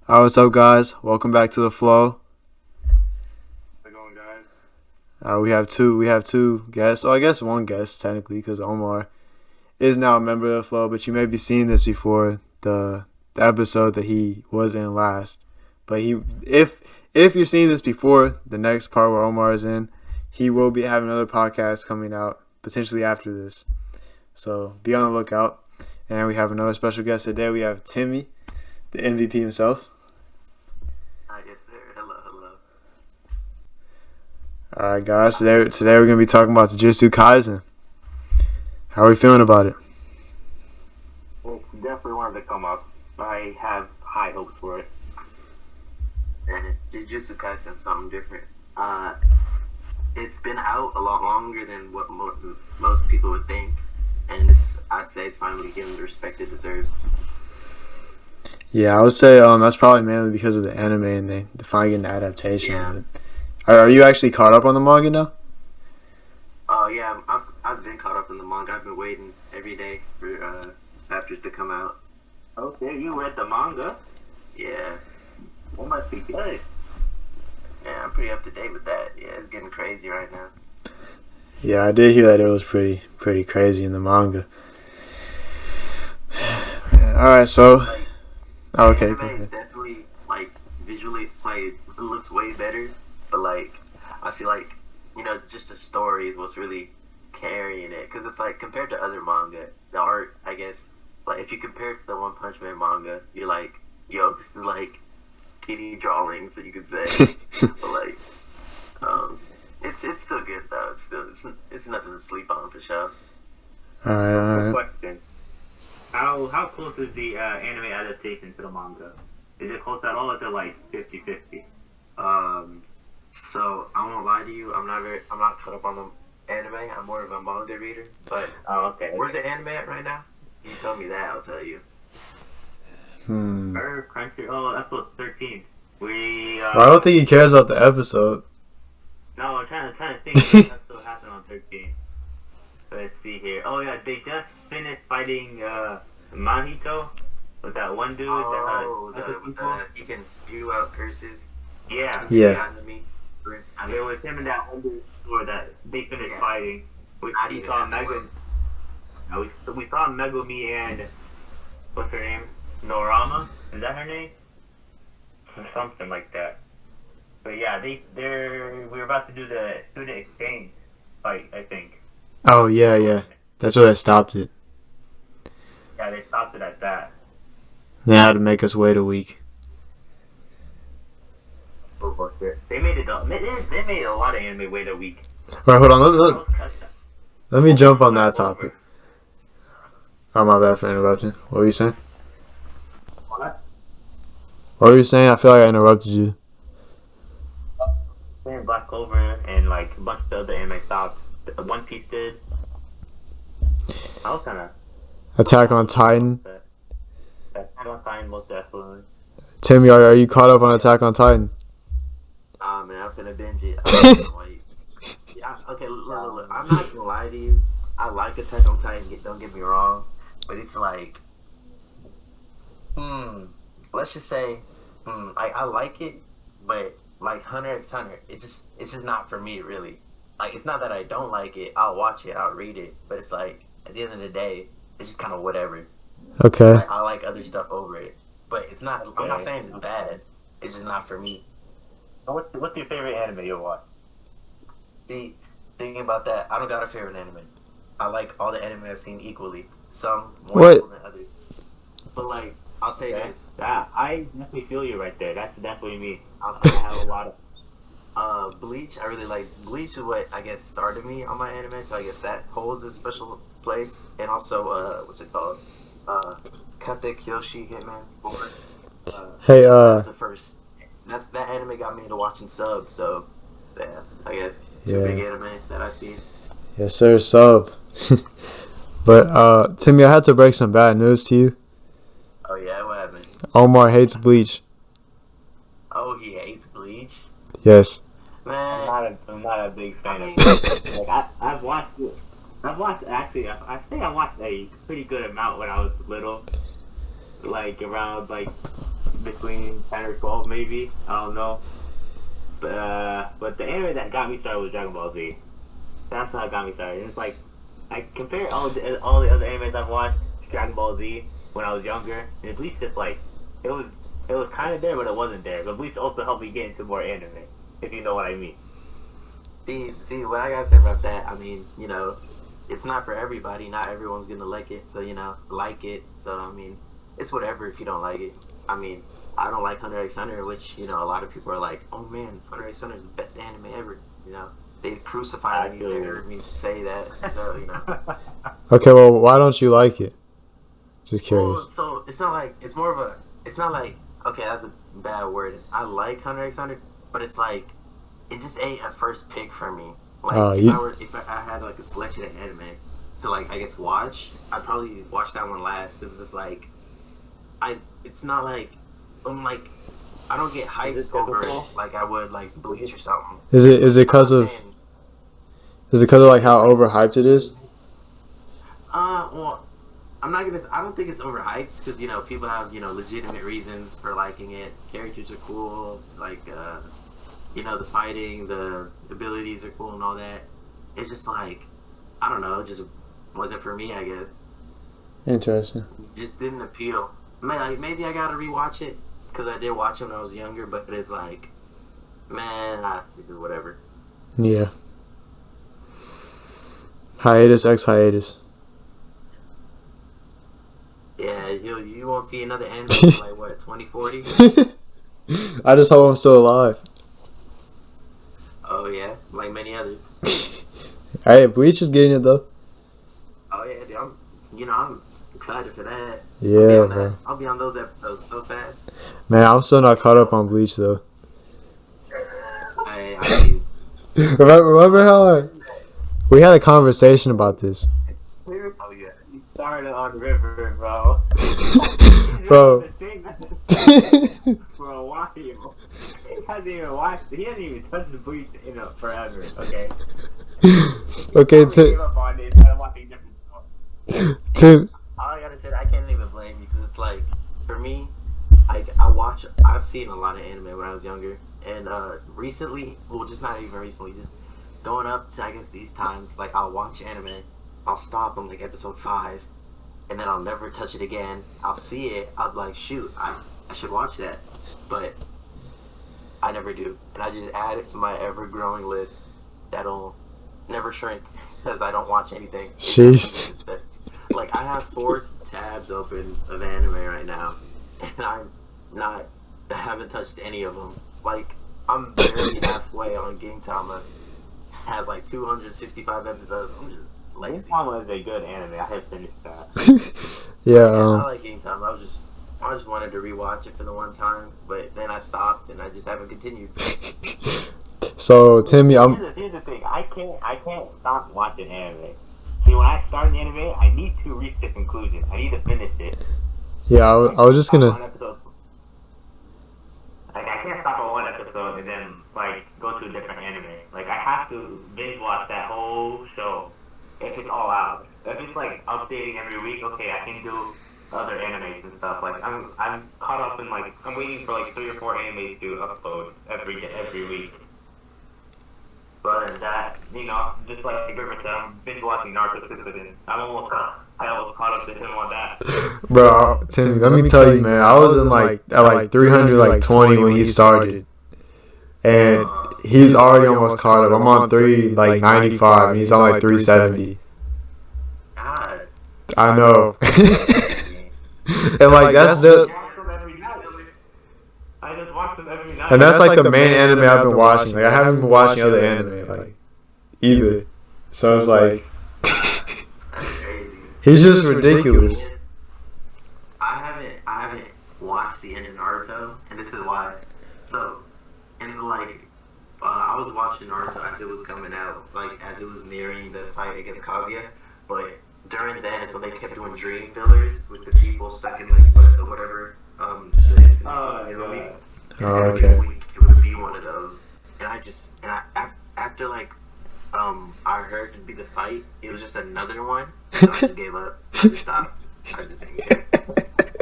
Alright, what's up, guys? Welcome back to the flow. How's it going, guys? We have two guests. Well, I guess one guest technically, because Omar is now a member of the flow. But you may be seeing this before the episode that he was in last. But if you're seeing this before the next part where Omar is in, he will be having another podcast coming out potentially after this. So be on the lookout. And we have another special guest today. We have Timmy, the MVP himself. Yes, sir. Hello. Alright, guys. Today we're going to be talking about the Jujutsu Kaisen. How are we feeling about it? Well, definitely wanted to come up. I have high hopes for it. And Jujutsu Kaisen is something different. It's been out a lot longer than what most people would think. And I'd say it's finally getting the respect it deserves. Yeah, I would say that's probably mainly because of the anime and they finally getting the adaptation. Yeah. Are you actually caught up on the manga now? Oh, yeah. I've been caught up in the manga. I've been waiting every day for chapters to come out. Okay, you read the manga? Yeah. That must be good. Yeah, I'm pretty up to date with that. Yeah, it's getting crazy right now. Yeah, I did hear that it was pretty crazy in the manga. Alright, so... okay. Anime is definitely, visually, it looks way better. But, I feel like, just the story is what's really carrying it. Because it's, compared to other manga, the art, I guess, if you compare it to the One Punch Man manga, you're like, yo, this is, kitty drawings, that you could say. But, it's still good, though. It's nothing to sleep on, for sure. Alright. Question. How close is the anime adaptation to the manga? Is it close at all, or is it 50-50? So I won't lie to you. I'm not caught up on the anime. I'm more of a manga reader. But Okay. where's the anime at right now? You tell me that, I'll tell you. Crunchyroll, episode 13. I don't think he cares about the episode. No, I'm trying to think what episode happened on 13. Let's see here. Oh yeah, they just finished fighting Mahito with that one dude. You can spew out curses. Yeah. It was him and that one dude that they finished fighting. We saw Megumi and what's her name? Norama? Is that her name? Or something like that. But yeah, we were about to do the student exchange fight, I think. Oh, yeah. That's where they stopped it. Yeah, they stopped it at that. They had to make us wait a week. They made a lot of anime wait a week. Alright, hold on. Let me jump on that topic. Oh, my bad for interrupting. What were you saying? What? What were you saying? I feel like I interrupted you. Saying Black Clover and a bunch of the other anime stopped. One Piece did. I was kind of... Attack on Titan. Attack on Titan, most definitely. Timmy, are you caught up on Attack on Titan? Man, I'm finna binge it. Okay, look. I'm not gonna lie to you. I like Attack on Titan, don't get me wrong. But it's let's just say, I like it, but Hunter x Hunter, it's just not for me, really. It's not that I don't like it. I'll watch it, I'll read it, but it's at the end of the day, it's just kind of whatever. Okay. I like other stuff over it, but it's not. I'm not saying it's bad. It's just not for me. What's your favorite anime you watch? See, thinking about that, I don't got a favorite anime. I like all the anime I've seen equally. Some more equal than others. But I'll say this. I definitely feel you right there. That's definitely me. I'll say I have a lot of. Bleach, I really like. Bleach is what I guess started me on my anime, so I guess that holds a special place. And also, what's it called? Kate Kyoshi Hitman 4. Hey, that's the first. That anime got me into watching Sub, so yeah, I guess two big anime that I've seen. Yes, sir, Sub. But Timmy, I had to break some bad news to you. Oh yeah, what happened? Omar hates Bleach. Oh, he hates Bleach? Yes. Man, I'm not a big fan of it. I've watched it. I think I watched a pretty good amount when I was little. Around between 10 or 12 maybe. I don't know. But the anime that got me started was Dragon Ball Z. That's how it got me started. And it's like I compare all the other animes I've watched to Dragon Ball Z when I was younger, and Bleach just like it was kind of there, but it wasn't there. But Bleach also helped me get into more anime, if you know what I mean. See, what I gotta say about that, I mean, you know, it's not for everybody. Not everyone's gonna like it, so, you know, like it. So, I mean, it's whatever if you don't like it. I mean, I don't like Hunter x Hunter, which, you know, a lot of people are like, oh man, Hunter x Hunter is the best anime ever. You know, they crucify me if they heard me say that. So, you know. Okay, well, why don't you like it? Just curious. Well, so it's not like it's more of a. It's not like okay, that's a bad word. I like Hunter x Hunter, but it's like it just ain't a first pick for me. Like if I had like a selection of anime to like I guess watch, I'd probably watch that one last because it's like it's not like I'm like I don't get hyped over it like I would like Bleach or something. Is it because of like how overhyped it is? Well, I'm not gonna. I don't think it's overhyped because you know people have you know legitimate reasons for liking it. Characters are cool, like you know the fighting, the abilities are cool and all that. It's just like I don't know, it just wasn't for me. I guess. Interesting. Just didn't appeal. Maybe I gotta rewatch it because I did watch it when I was younger, but it's like, man, whatever. Yeah. Hiatus X hiatus. Yeah, you won't see another anime until like what 2040. I just hope I'm still alive. Oh yeah, like many others. Hey, Bleach is getting it though. Oh yeah, dude, I'm excited for that. Yeah, bro. I'll be on those episodes so fast. Man, I'm still not caught up on Bleach though. Remember how we had a conversation about this? Oh yeah. You started on River, bro. Bro. For a while. He hasn't even watched. He hasn't even touched the Bleach in forever. Okay. Okay, Tim. All I gotta say, I can't even blame you because it's like, for me, I've seen a lot of anime when I was younger, and recently, well, just not even recently, just going up to I guess these times, like I'll watch anime, I'll stop on like episode 5, and then I'll never touch it again. I'll see it, I'll be like, shoot, I should watch that, but I never do, and I just add it to my ever-growing list that'll never shrink because I don't watch anything. Sheesh. Like I have 4 tabs open of anime right now, and I haven't touched any of them. Like I'm barely halfway on Gintama. Has like 265 episodes. I'm just lazy. Gintama is a good anime. I have finished that. Yeah, I like Gintama. I just wanted to rewatch it for the one time, but then I stopped and I just haven't continued. So Timmy, here's the thing. I can't stop watching anime. See, when I start an anime, I need to reach the conclusion. I need to finish it. Yeah, I was just gonna. Like I can't stop at one episode and then like go to a different anime. Like I have to binge watch that whole show if it's all out. If it's like updating every week, okay, I can do other animes and stuff. Like I'm caught up in like I'm waiting for like 3 or 4 animes to upload every week. But that, you know, just like Griffin said, I'm binge watching Naruto Shippuden. I almost caught up to him on that. Bro, Timmy, let me tell you, man. I was in like at 320 when he started, and he's already almost caught up. I'm on 395, and he's on like 370. God. I know. And like that's I just watch them every night. And that's like the main anime I've been watching. Like I haven't been watching other anime like either. So it's like he's just ridiculous. I haven't watched the end of Naruto, and this is why. So, and like I was watching Naruto as it was coming out, like as it was nearing the fight against Kaguya, but during that is when they kept doing dream fillers with the people stuck in like whatever okay. It would be one of those, and after like I heard it'd be the fight, it was just another one, so I just gave up. I just stopped. I just didn't care.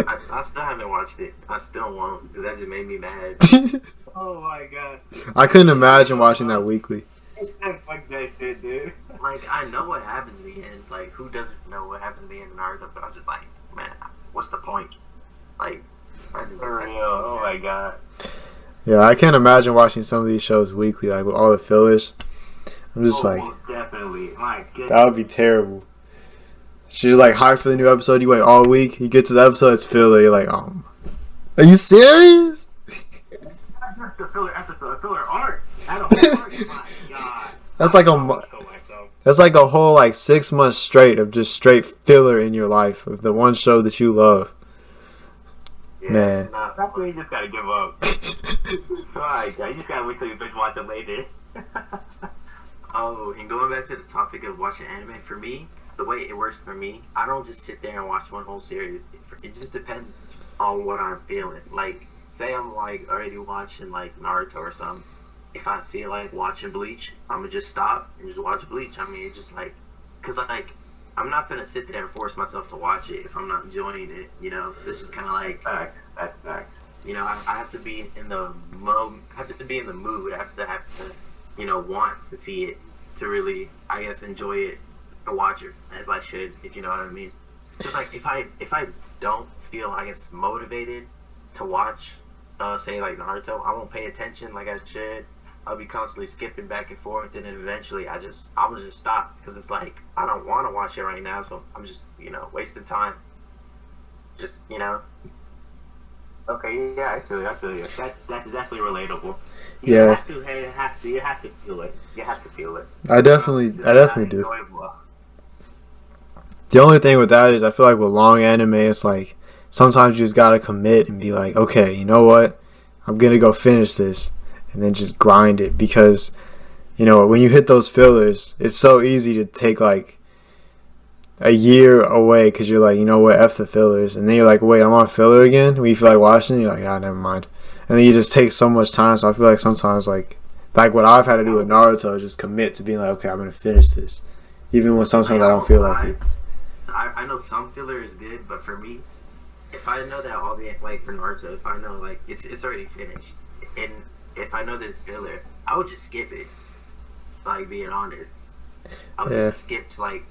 I I still haven't watched it. I still won't, because that just made me mad. Oh my god. I couldn't imagine watching that weekly. Fuck that shit, dude. Like, I know what happens in the end. Like, who doesn't know what happens in the end of Naruto? But I'm just like, man, what's the point? Like, For real. Oh my god. Yeah, I can't imagine watching some of these shows weekly, like with all the fillers. I'm just like, definitely. My goodness. that would be terrible. She's like hyped for the new episode. You wait all week. You get to the episode, it's filler. You're like, are you serious? That's just a filler episode. A filler art. That a whole art. My god. That's like a whole like 6 months straight of just straight filler in your life of the one show that you love. yeah, Man. That's where you just gotta give up. Alright, you just gotta wait till you binge watch it later. Oh, and going back to the topic of watching anime, for me, the way it works for me, I don't just sit there and watch one whole series. It just depends on what I'm feeling. Like, say I'm like already watching like Naruto or something. If I feel like watching Bleach, I'm gonna just stop and just watch Bleach. I mean, it's just like, cause like, I'm not gonna sit there and force myself to watch it if I'm not enjoying it. You know, this is kind of like, That's fact. you know, I have to be in the mood. I have to be in the mood. I have to, you know, want to see it to really, I guess, enjoy it to watch it as I should, if you know what I mean. Just like if I don't feel, I guess, motivated to watch, say like Naruto, I won't pay attention like I should. I'll be constantly skipping back and forth, and then eventually I'm gonna just stop because it's like I don't want to watch it right now, so I'm just, you know, wasting time. Just, you know. Okay, yeah, I feel you. That's definitely relatable. Yeah. You have to feel it. You have to feel it. I definitely do. Enjoyable. The only thing with that is I feel like with long anime, it's like sometimes you just gotta commit and be like, okay, you know what? I'm gonna go finish this, and then just grind it, because, you know, when you hit those fillers, it's so easy to take like a year away because you're like, you know what, F the fillers, and then you're like, wait, I'm on filler again. When you feel like watching, you're like, never mind, and then you just take so much time. So I feel like sometimes like what I've had to do with Naruto is just commit to being like, okay, I'm gonna finish this, even when sometimes I don't feel like it. I know some filler is good, but for me, if I know that all the, like for Naruto, if I know like it's already finished, and if I know there's filler, I would just skip it. Like, being honest, I would just skip to like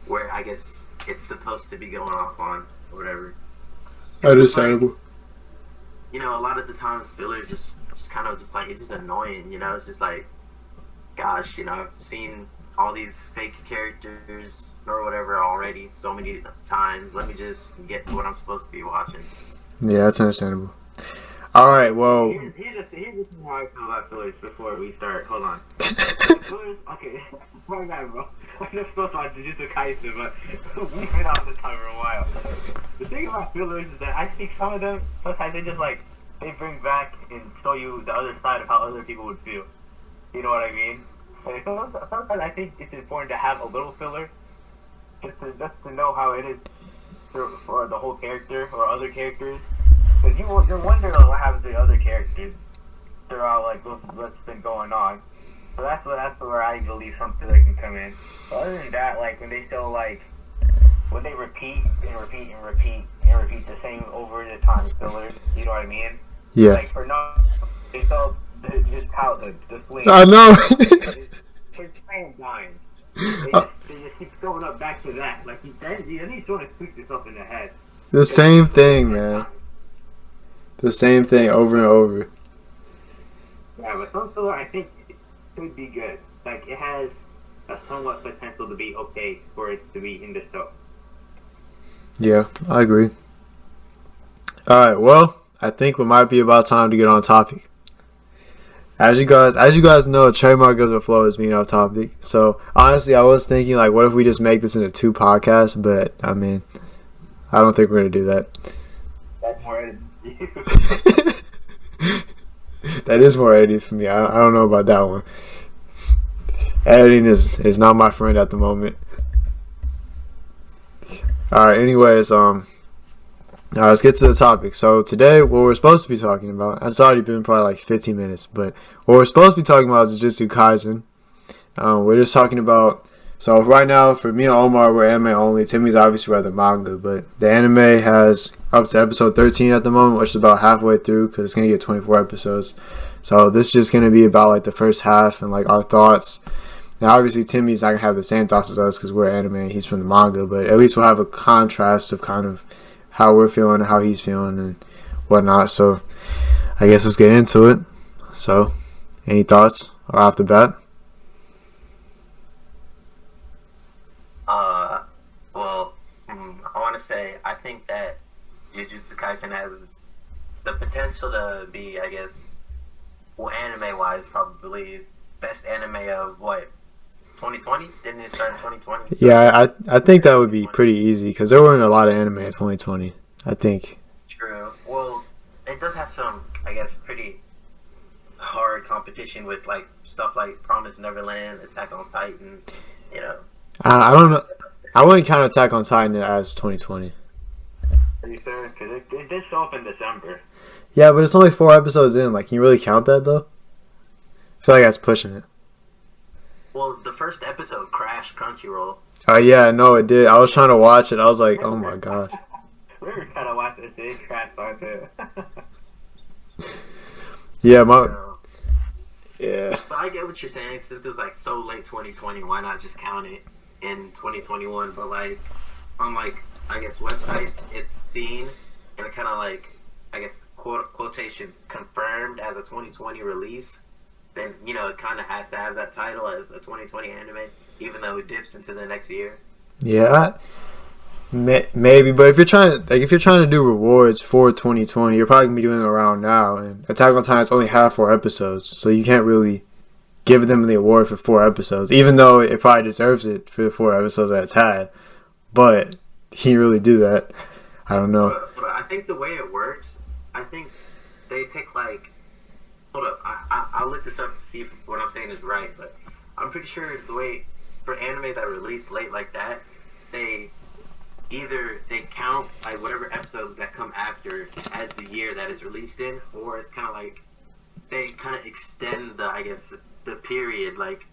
where I guess it's supposed to be going off on or whatever. Understandable. Like, you know, a lot of the times filler is just kind of just like, it's just annoying. You know, it's just like, gosh, you know, I've seen all these fake characters or whatever already so many times. Let me just get to what I'm supposed to be watching. Yeah, that's understandable. All right, well. Here's how I feel about fillers before we start. Hold on. Fillers, okay. Bro. I'm just supposed to watch Jujutsu Kaisen, but we've been on this time for a while. The thing about fillers is that I think some of them, sometimes they just like, they bring back and show you the other side of how other people would feel. You know what I mean? And sometimes I think it's important to have a little filler, just to know how it is for the whole character or other characters. Because you're wondering what happens to the other characters throughout like what's been going on. So that's where I believe some filler can come in. But other than that, like when they still like when they repeat the same over the time fillers, you know what I mean? Yeah. Like for no, they still his childhood, the swing. I know. His same time. They just keep going up back to that. Like he's trying to tweak himself in the head. The same thing, man. The same thing over and over. Yeah, but some filler I think could be good. Like it has a somewhat potential to be okay for it to be in the show. Yeah, I agree. All right, well, I think it might be about time to get on topic. As you guys know, a trademark of the flow is being off topic. So honestly, I was thinking like, what if we just make this into 2 podcasts? But I mean, I don't think we're gonna do that. That's more editing. That is more editing for me. I don't know about that one. Editing is not my friend at the moment. All right. Anyways, let's get to the topic. So today, what we're supposed to be talking about, it's already been probably like 15 minutes, but what we're supposed to be talking about is Jujutsu Kaisen. We're just talking about, so right now, for me and Omar, we're anime only. Timmy's obviously read the manga, but the anime has up to episode 13 at the moment, which is about halfway through because it's gonna get 24 episodes. So this is just gonna be about like the first half and like our thoughts. Now, obviously, Timmy's not gonna have the same thoughts as us because we're anime and he's from the manga, but at least we'll have a contrast of kind of how we're feeling and how he's feeling and whatnot. So I guess let's get into it. So, any thoughts off the bat? I want to say I think that Jujutsu Kaisen has the potential to be, I guess, well, anime-wise, probably best anime of what, 2020? Didn't it start in 2020? So Yeah, I think that would be pretty easy because there weren't a lot of anime in 2020. I think. True. Well, it does have some, I guess, pretty hard competition with like stuff like Promised Neverland, Attack on Titan. You know. I don't know. I wouldn't count Attack on Titan as 2020. Are you sure? Because it did show up in December. Yeah, but it's only 4 episodes in. Like, can you really count that though? I feel like that's pushing it. Well, the first episode crashed Crunchyroll. Oh yeah, no, it did. I was trying to watch it. I was like, oh my gosh. We were trying to watch it. It crashed our too. Yeah, Yeah. But I get what you're saying. Since it was like so late 2020, why not just count it in 2021? But like, on like, I guess websites, it's seen and it kind of like, I guess quotations confirmed as a 2020 release. Then it kind of has to have that title as a 2020 anime, even though it dips into the next year. Yeah, maybe. But if you're trying to do rewards for 2020, you're probably gonna be doing it around now. And Attack on Titan's only have 4 episodes, so you can't really give them the award for 4 episodes, even though it probably deserves it for the 4 episodes that it's had. But he really do that. I don't know. But I think the way it works, I think they take like. Hold up, I'll look this up to see if what I'm saying is right, but I'm pretty sure the way for anime that release late like that, they count like whatever episodes that come after as the year that is released in, or it's kind of like they kind of extend the, I guess, the period, like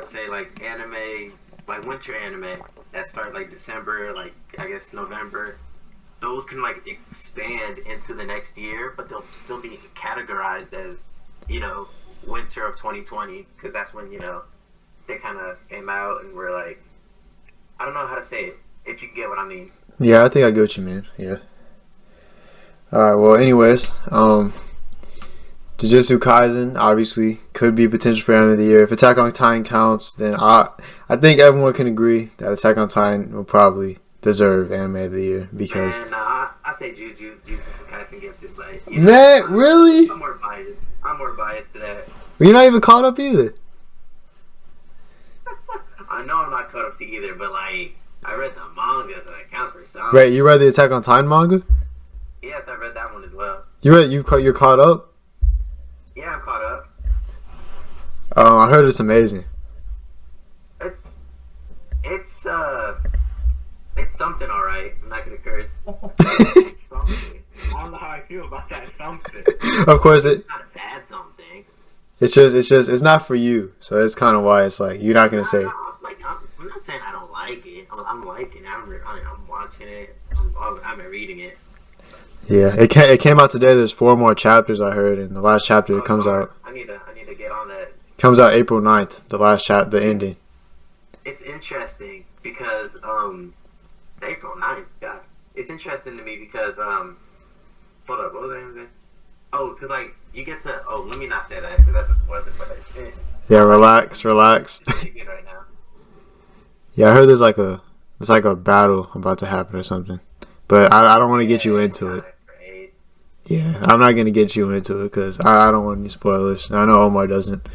say like anime, like winter anime that start like December, like I guess November. Those can like expand into the next year, but they'll still be categorized as, winter of 2020, because that's when, they kind of came out and were like, I don't know how to say it, if you get what I mean. Yeah, I think I get what you mean. Yeah. Alright, well, anyways, Jujutsu Kaisen obviously could be potential for end of the year. If Attack on Titan counts, then I think everyone can agree that Attack on Titan will probably deserve anime of the year because. Man, I say Jujutsu Kaisen gets it, but really? I'm more biased to that. You're not even caught up either. I know I'm not caught up to either, but like I read the manga, so that counts for something. Right, you read the Attack on Titan manga? Yes, I read that one as well. You're caught up? Yeah, I'm caught up. I heard it's amazing. It's something, all right. I'm not gonna curse. Something. I don't know how I feel about that something. Of course, it's not a bad something. It's not for you. So that's kind of why it's like you're not gonna say. I'm not saying I don't like it. I'm liking it. I'm watching it. I'm reading it. Yeah, it came out today. There's 4 more chapters I heard, and the last chapter comes out. I need to get on that. Comes out April 9th. The last the ending. It's interesting because April 9th. God, it's interesting to me because hold up, what was I saying? Oh, because like you get to let me not say that because that's a spoiler. But yeah, relax. It's pretty good right now. Yeah, I heard there's like a battle about to happen or something, but I don't want to get you into it. Great. Yeah, I'm not gonna get you into it because I don't want any spoilers. I know Omar doesn't.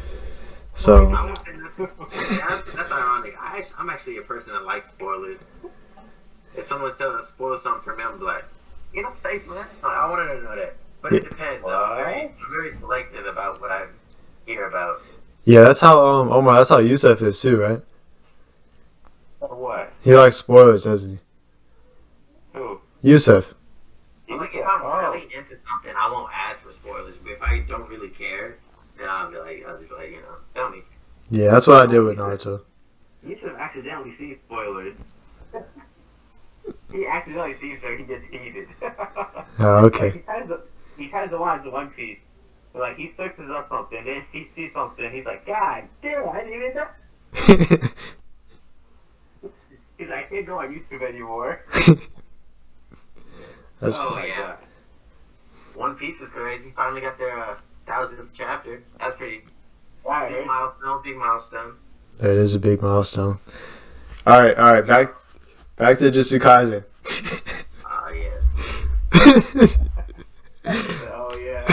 So. That's ironic. I'm actually a person that likes spoilers. If someone spoil something for me, I'm like, thanks, man. I wanted to know that. But it depends. I'm very selective about what I hear about. Yeah, that's how Omar. That's how Yusuf is too, right? What? He likes spoilers, doesn't he? Who? Yusuf. Like if I'm really into something, I won't ask for spoilers. But if I don't really care, then I'll just be like, tell me. Yeah, that's what I did with Naruto. You should have accidentally seen spoilers. He accidentally sees her, he gets heated. Oh, okay. He tries to watch One Piece. So, like, he searches up something, then he sees something, he's like, God damn, I didn't even know. He's like, I can't go on YouTube anymore. That's Oh, my yeah. God. One Piece is crazy. Finally got their 1000th chapter. That's pretty Yeah, big milestone. Big milestone. That is a big milestone. All right. Back to Jujutsu Kaisen. Oh yeah. Oh, yeah.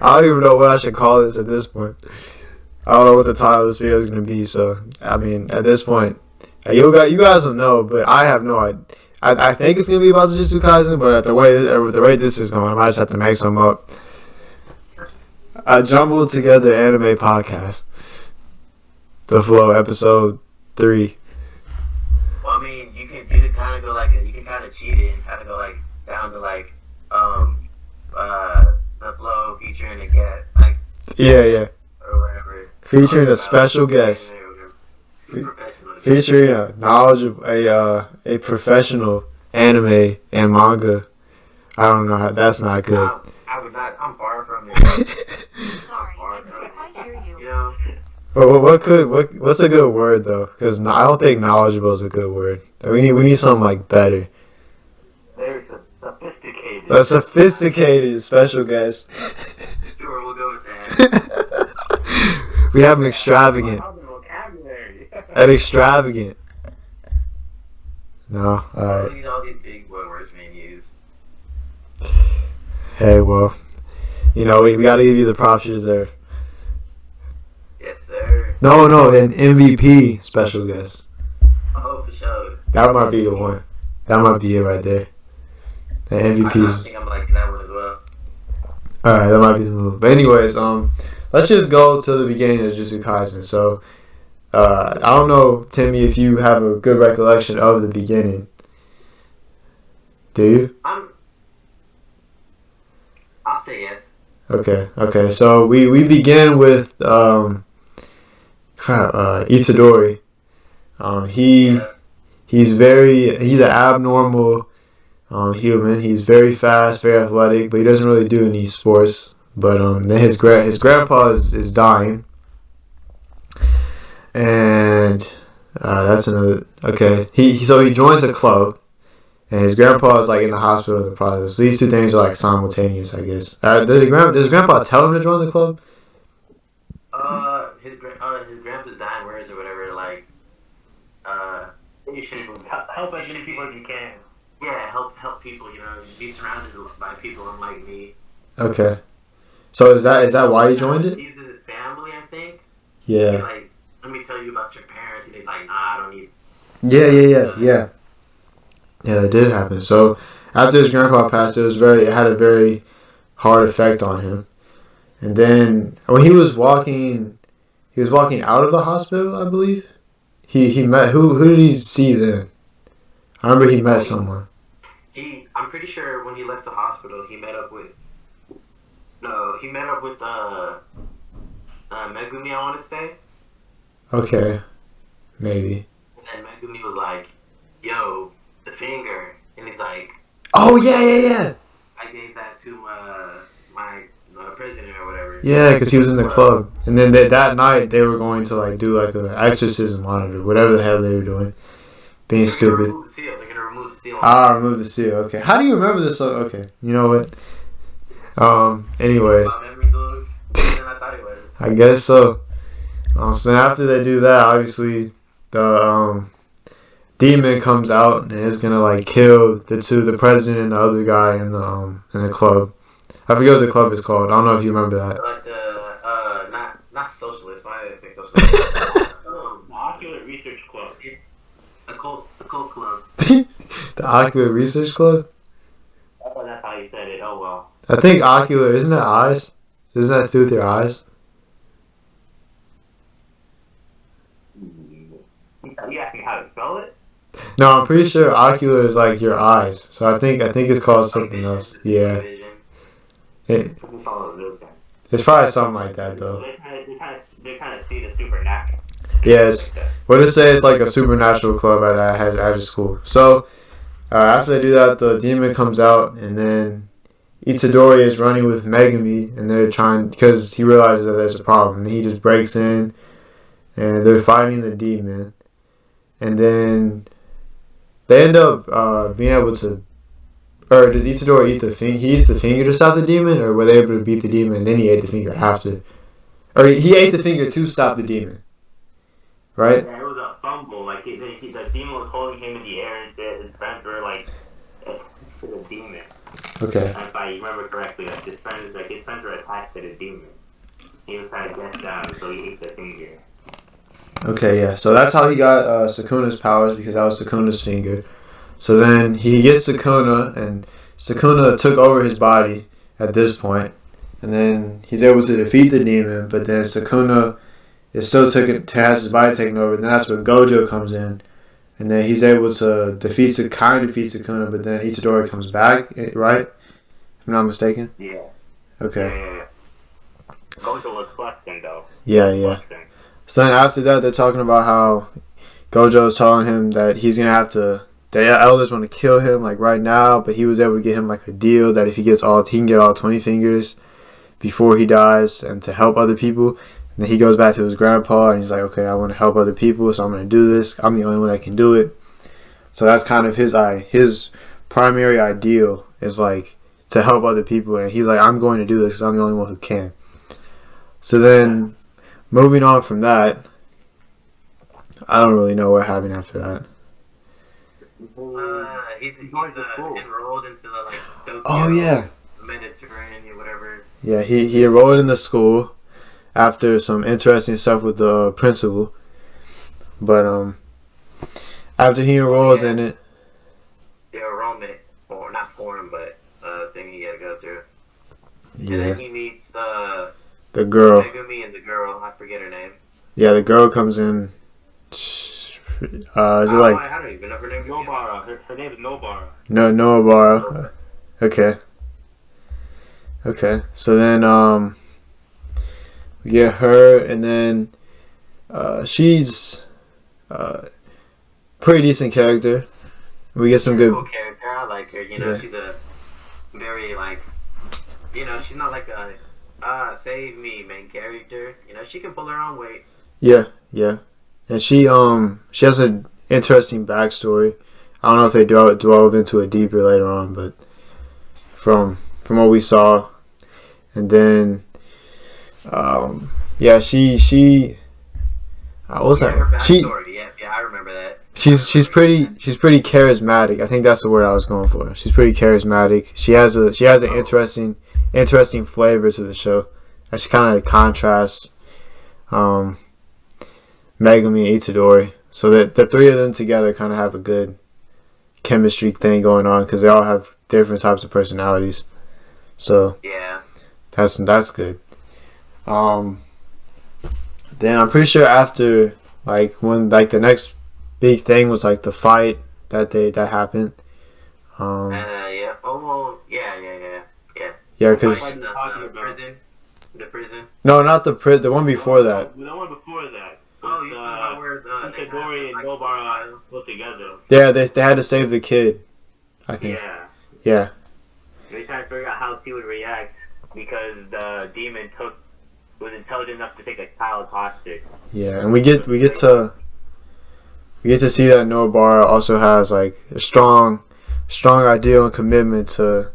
I don't even know what I should call this at this point. I don't know what the title of this video is going to be. So, I mean, at this point, you guys don't know, but I have no idea. I think it's going to be about Jujutsu Kaisen, but the way this is going, I might just have to make some up. A jumbled together anime podcast. The Flow, episode 3. Well, I mean, you can kind of go like you can kind of cheat it and kind of go like down to like the Flow featuring a guest like Yeah. or whatever. Featuring a special guest. Featuring a knowledgeable, a professional anime and manga. I don't know how that's not good. I would not. I'm far from it. Sorry, I couldn't quite hear you. You know. Well, what's a good word though? Because I don't think knowledgeable is a good word. We need something like better. Very sophisticated. A sophisticated special guest. Sure, we'll go with that. We have an extravagant. An extravagant. No, alright. Look at all these big words being used. Hey, well, we gotta give you the props you deserve. Yes, sir. No, an MVP special guest. Oh, for sure. That might be the one. That might be it right there. The I MVP. think I'm liking that one as well. Alright, that might be the move. But anyways, let's just go to the beginning of Jujutsu Kaisen. So, I don't know, Timmy, if you have a good recollection of the beginning. Do you? I'll say yes. Okay. So we begin with Itadori. He's an abnormal human. He's very fast, very athletic, but he doesn't really do any sports. But then his grandpa is dying. And that's another. Okay, he joins a club, and his grandpa is like in the hospital in the process. So these two things are like simultaneous, I guess. Does grandpa tell him to join the club? His grandpa's dying words or whatever. Like, you should help as many people as you can. Yeah, help people. Be surrounded by people unlike me. Okay. So is that why he joined it? He's his family, I think. Yeah. He's like, let me tell you about your parents. And he's like, nah, I don't need. Yeah. Yeah, that did happen. So after his grandpa passed, it had a very hard effect on him. And then when he was walking out of the hospital, I believe. He met who did he see then? I remember he met someone. I'm pretty sure when he left the hospital, he met up with Megumi, I want to say. Okay, maybe. And then Megumi was like, yo, the finger. And he's like, oh, yeah. I gave that to my president or whatever. Yeah, because he was in the club. And then that night, they were going to like do like an exorcism on it or whatever the hell they were doing. Being stupid. They're going to remove the seal. Remove the seal. Okay. How do you remember this? Okay. You know what? Anyways. My memory's a little better than I thought it was. I guess so. So after they do that, obviously the demon comes out and is gonna like kill the president and the other guy in the club. I forget what the club is called. I don't know if you remember that. Like the not socialist. Why did I think socialist? Ocular Research Club. A cult club. The Ocular Research Club. Oh, that's how you said it. Oh well. I think ocular, isn't that eyes? Isn't that to do with your eyes? You asked me how to spell it? No, I'm pretty sure ocular is like your eyes. So I think it's called something else. Yeah. It's probably something like that though. They kind of see the supernatural. Yes. We'll just say it's like a supernatural club at his school. So after they do that, the demon comes out, and then Itadori is running with Megumi, and they're trying because he realizes that there's a problem. And he just breaks in, and they're fighting the demon, and then they end up being able to. Or does Itadori eat the finger? He eats the finger to stop the demon, or were they able to beat the demon and then he ate the finger after? Or he ate the finger to stop the demon, right? Yeah, it was a fumble. Like the demon was holding him in the air, and his friends were like, to the demon. Okay. If I remember correctly, like his friends were attached to the demon. He was trying to get down, so he ate the finger. Okay, yeah. So that's how he got Sukuna's powers, because that was Sukuna's finger. So then he gets Sukuna, and Sukuna took over his body at this point, and then he's able to defeat the demon. But then Sukuna is still has his body taken over. And then that's when Gojo comes in, and then he's able to defeat Sukuna. But then Itadori comes back, right? If I'm not mistaken. Yeah. Okay. Yeah. Gojo was questioned though. Yeah. So then after that, they're talking about how Gojo is telling him that he's gonna have to. The elders want to kill him like right now, but he was able to get him like a deal that if he can get all 20 fingers before he dies, and to help other people. And then he goes back to his grandpa, and he's like, okay, I want to help other people, so I'm going to do this. I'm the only one that can do it. So that's kind of his primary ideal is like to help other people, and he's like, I'm going to do this because I'm the only one who can. So then moving on from that, I don't really know what happened after that. He's enrolled into the like Tokyo, Oh yeah, Mediterranean, whatever. Yeah, he enrolled in the school after some interesting stuff with the principal. But after he enrolls in it, the enrollment, or not for him, but thing he had to go through. Yeah. And then he meets the girl. Megumi and the girl. I forget her name. Yeah, the girl comes in. Is it like I don't even know her name. Nobara. Her name is Nobara. No, Noabara. Okay. So then we get her, and then she's pretty decent character. We get some good cool character. I like her. You know, she's a very like, you know, she's not like a save me main character. You know, she can pull her own weight. Yeah. And she has an interesting backstory. I don't know if they delve into it deeper later on, but from what we saw, and then she what's that? Her backstory. Yeah, I remember that. She's pretty charismatic. I think that's the word I was going for. She's pretty charismatic. She has an interesting flavor to the show. That she kind of contrasts Megumi and Itadori, so that the three of them together kind of have a good chemistry thing going on, because they all have different types of personalities. So yeah, that's good. Then I'm pretty sure after when the next big thing was like the fight that happened. yeah. Oh, yeah. Yeah, because the prison. No, not the one before that. The one before that. Oh, you're talking about where Itadori and Nobara put together. Yeah, they had to save the kid, I think. Yeah. They tried to figure out how he would react because the demon was intelligent enough to take a child hostage. Yeah, and we get to see that Nobara also has like a strong ideal and commitment to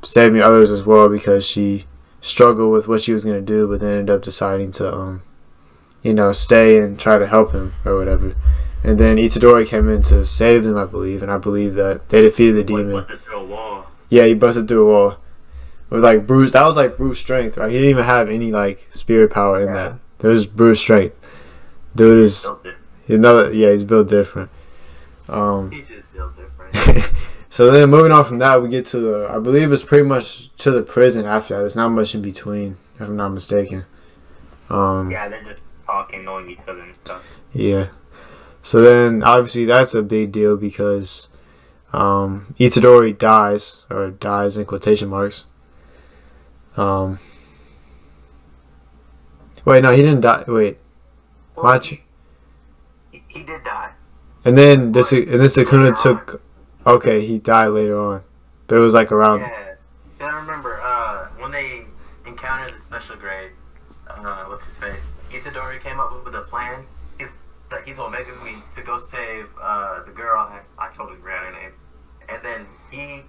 saving others as well, because she struggled with what she was gonna do, but then ended up deciding to stay and try to help him or whatever. And then Itadori came in to save them, I believe, and I believe that they defeated the demon. He busted through a wall. Yeah, he busted through a wall with like Bruce. That was like Bruce strength, right? He didn't even have any like spirit power in that. There was Bruce strength. Dude is he's built different. He's just built different. So then moving on from that, we get to I believe it's pretty much to the prison after that. There's not much in between, if I'm not mistaken. Yeah, they're just talking, knowing each other and stuff. Yeah. So then obviously that's a big deal because Itadori dies in quotation marks. Wait, no, he didn't die. Wait. Well, Machi. he did die. And then this But and this Sukuna later took. Okay, he died later on, but it was like around. Yeah. Then I remember when they encountered the special grade, what's his face? Itadori came up with a plan. He told Megumi to go save the girl. I totally forgot her name. And then he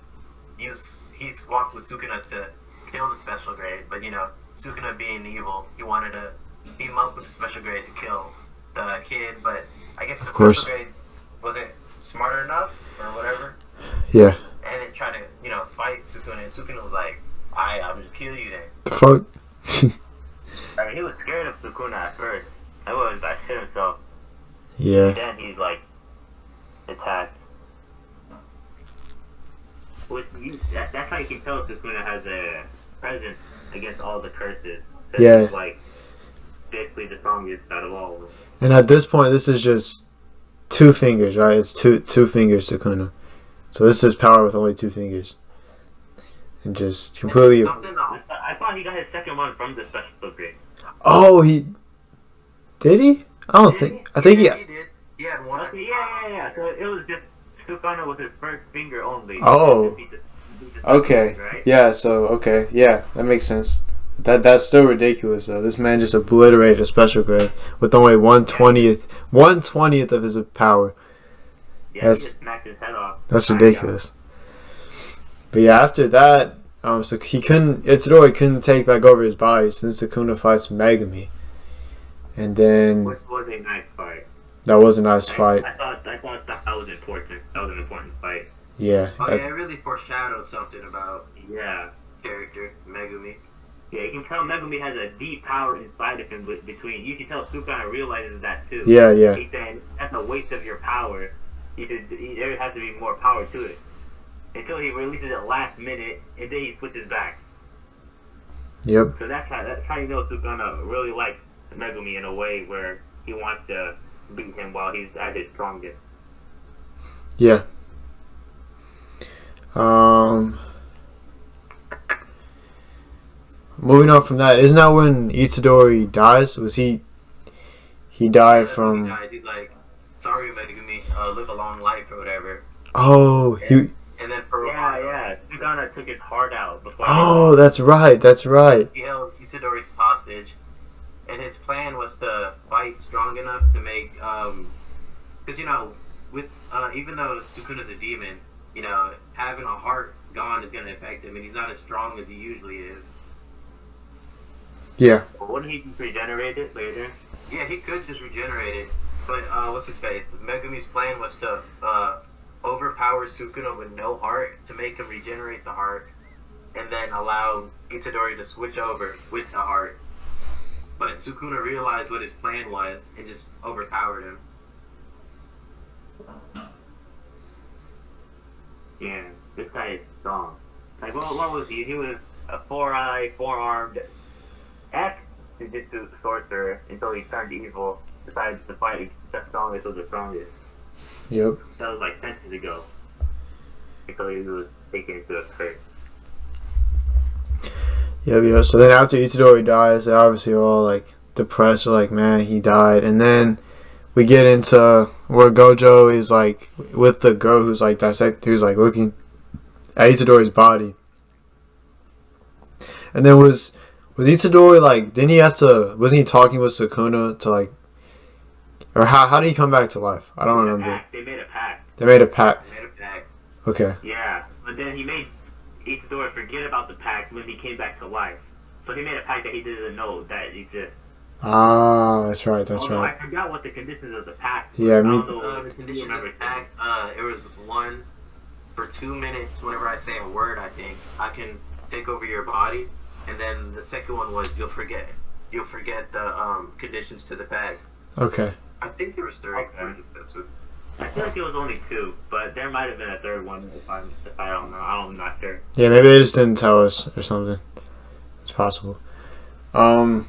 swapped with Sukuna to kill the special grade. But Sukuna being evil, he wanted to team up with the special grade to kill the kid. But I guess the special grade wasn't smart enough or whatever. Yeah. And it tried to fight Sukuna. And Sukuna was like, I'm just kill you then. The fuck. I mean, he was scared of Sukuna at first. I was that shit himself. Yeah. And then he's like attacked. That's how you can tell Sukuna has a presence against all the curses. Yeah. He's like basically the strongest out of all of them. And at this point, this is just 2 fingers, right? It's two fingers Sukuna. So this is power with only 2 fingers. And just completely. I thought he got his second one from the special grade. Oh, he did he? I don't think. I think he. He did. He had one. Okay, yeah. So it was just Sukuna with his first finger only. Oh. Beat the Okay. right? Yeah. So okay. Yeah, that makes sense. That's still ridiculous though. This man just obliterated a special grade with only 1/20th of his power. Yeah, he just smacked his head off. That's ridiculous. But yeah, after that, so Itadori couldn't take back over his body since Sukuna fights Megumi. And then Which was a nice fight. that was a nice fight. I thought that was important. That was an important fight. Yeah. Oh yeah, it really foreshadowed something about Yeah. character Megumi. Yeah, you can tell Megumi has a deep power inside of him. Between you can tell Sukuna realizes that too. Yeah, yeah. He's saying that's a waste of your power. There has to be more power to it. Until he releases it last minute, and then he switches back. Yep. So that's how you know Sukuna really likes Megumi in a way where he wants to beat him while he's at his strongest. Yeah. Moving on from that, isn't that when Itadori dies? Was he died from? He died. He's like, sorry Megumi, live a long life or whatever. Oh, he. And then for Yeah. Sukuna took his heart out before. Oh, that's right. he held Itadori's hostage, and his plan was to fight strong enough to make, because with even though Sukuna's a demon, having a heart gone is gonna affect him, and he's not as strong as he usually is. Yeah. Wouldn't he just regenerate it later? Yeah, he could just regenerate it, but what's his face? Megumi's plan was to overpower Sukuna with no heart to make him regenerate the heart, and then allow Itadori to switch over with the heart. But Sukuna realized what his plan was and just overpowered him. Yeah, this guy is strong. Like, what was he? He was a 4-armed Jujutsu sorcerer until he turned evil, decided to fight the strongest of the strongest. Yep. That was like centuries ago. Until he was taken into a curse. Yeah. So then after Itadori dies, they're obviously all like depressed. They're like, man, he died. And then we get into where Gojo is like with the girl who's like who's like looking at Itadori's body. And then was Itadori like? Didn't he have to? Wasn't he talking with Sukuna to like? Or how did he come back to life? I don't remember. They made a pact. They made a pact. Okay. Yeah, but then he made Itadori forget about the pact when he came back to life. So he made a pact that he didn't know that exists. Ah, that's right. That's right. I forgot what the conditions of the pact. Yeah, The conditions of the pact. It was one for 2 minutes. Whenever I say a word, I think I can take over your body, and then the second one was you'll forget the conditions to the pact. Okay. I think there was 3. Okay. I feel like it was only 2, but there might have been a third one if I don't know. I'm not sure. Yeah, maybe they just didn't tell us or something. It's possible. And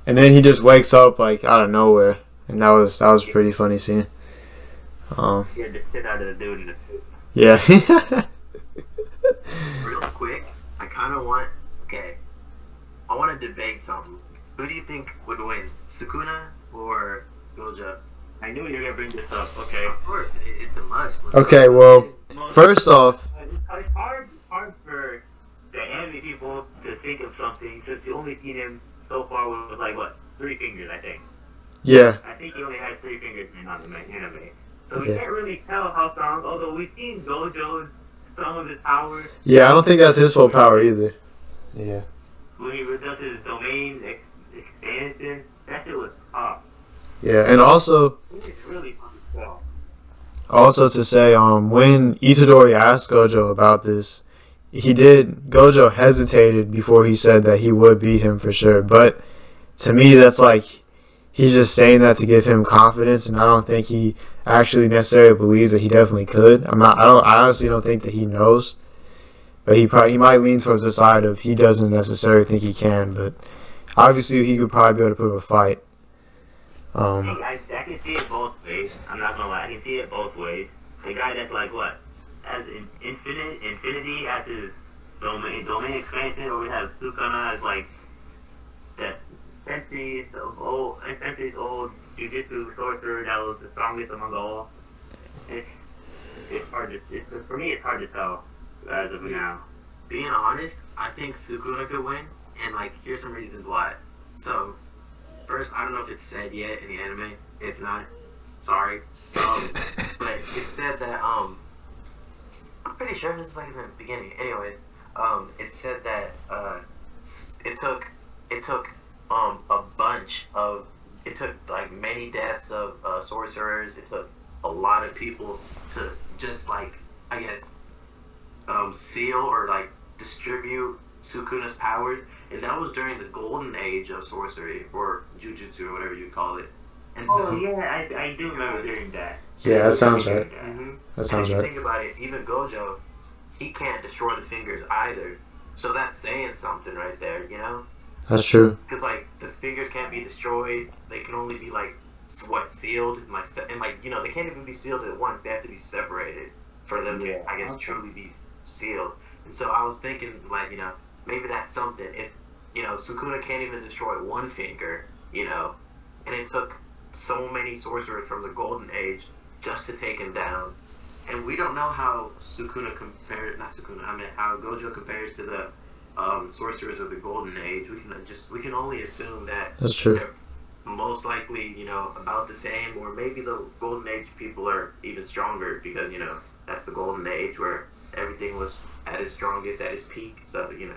then he just wakes up like out of nowhere, and that was a pretty funny scene. He had to sit out of the dude in the suit. Yeah. Real quick, I want to debate something. Who do you think would win, Sukuna or Gojo? I knew you were gonna bring this up. Okay. Of course, it's a must. Okay, well, first off, It's hard for the anime people to think of something since you only seen him so far with like what 3 fingers, I think. yeah, I think he only had 3 fingers in anime. So we Yeah. can't really tell how strong. Although we've seen Gojo's some of his powers yeah, I don't think that's his full power either. Yeah. when he does his domain expansion. That shit was tough. Yeah, and also It's really fun to tell. Also to say, when Itadori asked Gojo about this, Gojo hesitated before he said that he would beat him for sure. But to me, that's like, he's just saying that to give him confidence, and I don't think he actually necessarily believes that he definitely could. I honestly don't think that he knows. But he might lean towards the side of he doesn't necessarily think he can, but obviously he could probably be able to put up a fight. See, I can see it both ways. I'm not gonna lie, I can see it both ways. The guy that's like what, as infinity as his domain expansion, or we have Sukuna as like that centuries old Jujutsu sorcerer that was the strongest among all. It's hard to for me. It's hard to tell as of now. Being honest, I think Sukuna could win, and like, here's some reasons why. So, first, I don't know if it's said yet in the anime. If not, sorry. But it said that I'm pretty sure this is like in the beginning. Anyways, it said that it took it took like many deaths of sorcerers. It took a lot of people to just like, I guess, seal or like distribute Sukuna's powers, and that was during the golden age of sorcery or Jujutsu or whatever you call it. And so, yeah, I do remember hearing that. Yeah, that sounds right. Mm-hmm. That sounds if you right. think about it, even Gojo, he can't destroy the fingers either. So that's saying something right there, you know? That's true. Because like the fingers can't be destroyed; they can only be like sealed, and like you know, they can't even be sealed at once. They have to be separated for them to, I guess, truly be sealed. And so I was thinking, like, you know, maybe that's something. If you know, Sukuna can't even destroy one finger, you know, and it took so many sorcerers from the Golden Age just to take him down, and we don't know how how Gojo compares to the sorcerers of the Golden Age. We can only assume that That's true. they're most likely, you know, about the same, or maybe the Golden Age people are even stronger because, you know, that's the Golden Age where everything was at its strongest, at its peak. So, you know.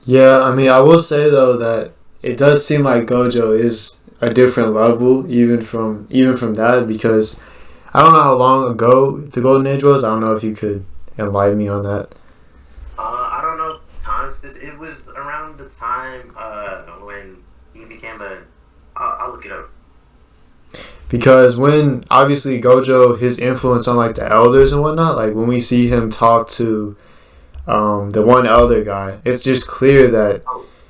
Yeah, I mean, I will say though that it does seem like Gojo is a different level, even from that, because I don't know how long ago the Golden Age was. I don't know if you could enlighten me on that. I don't know time specific. It was around the time when he became I'll look it up. Because when, obviously, Gojo, his influence on, like, the elders and whatnot, like, when we see him talk to the one elder guy, it's just clear that...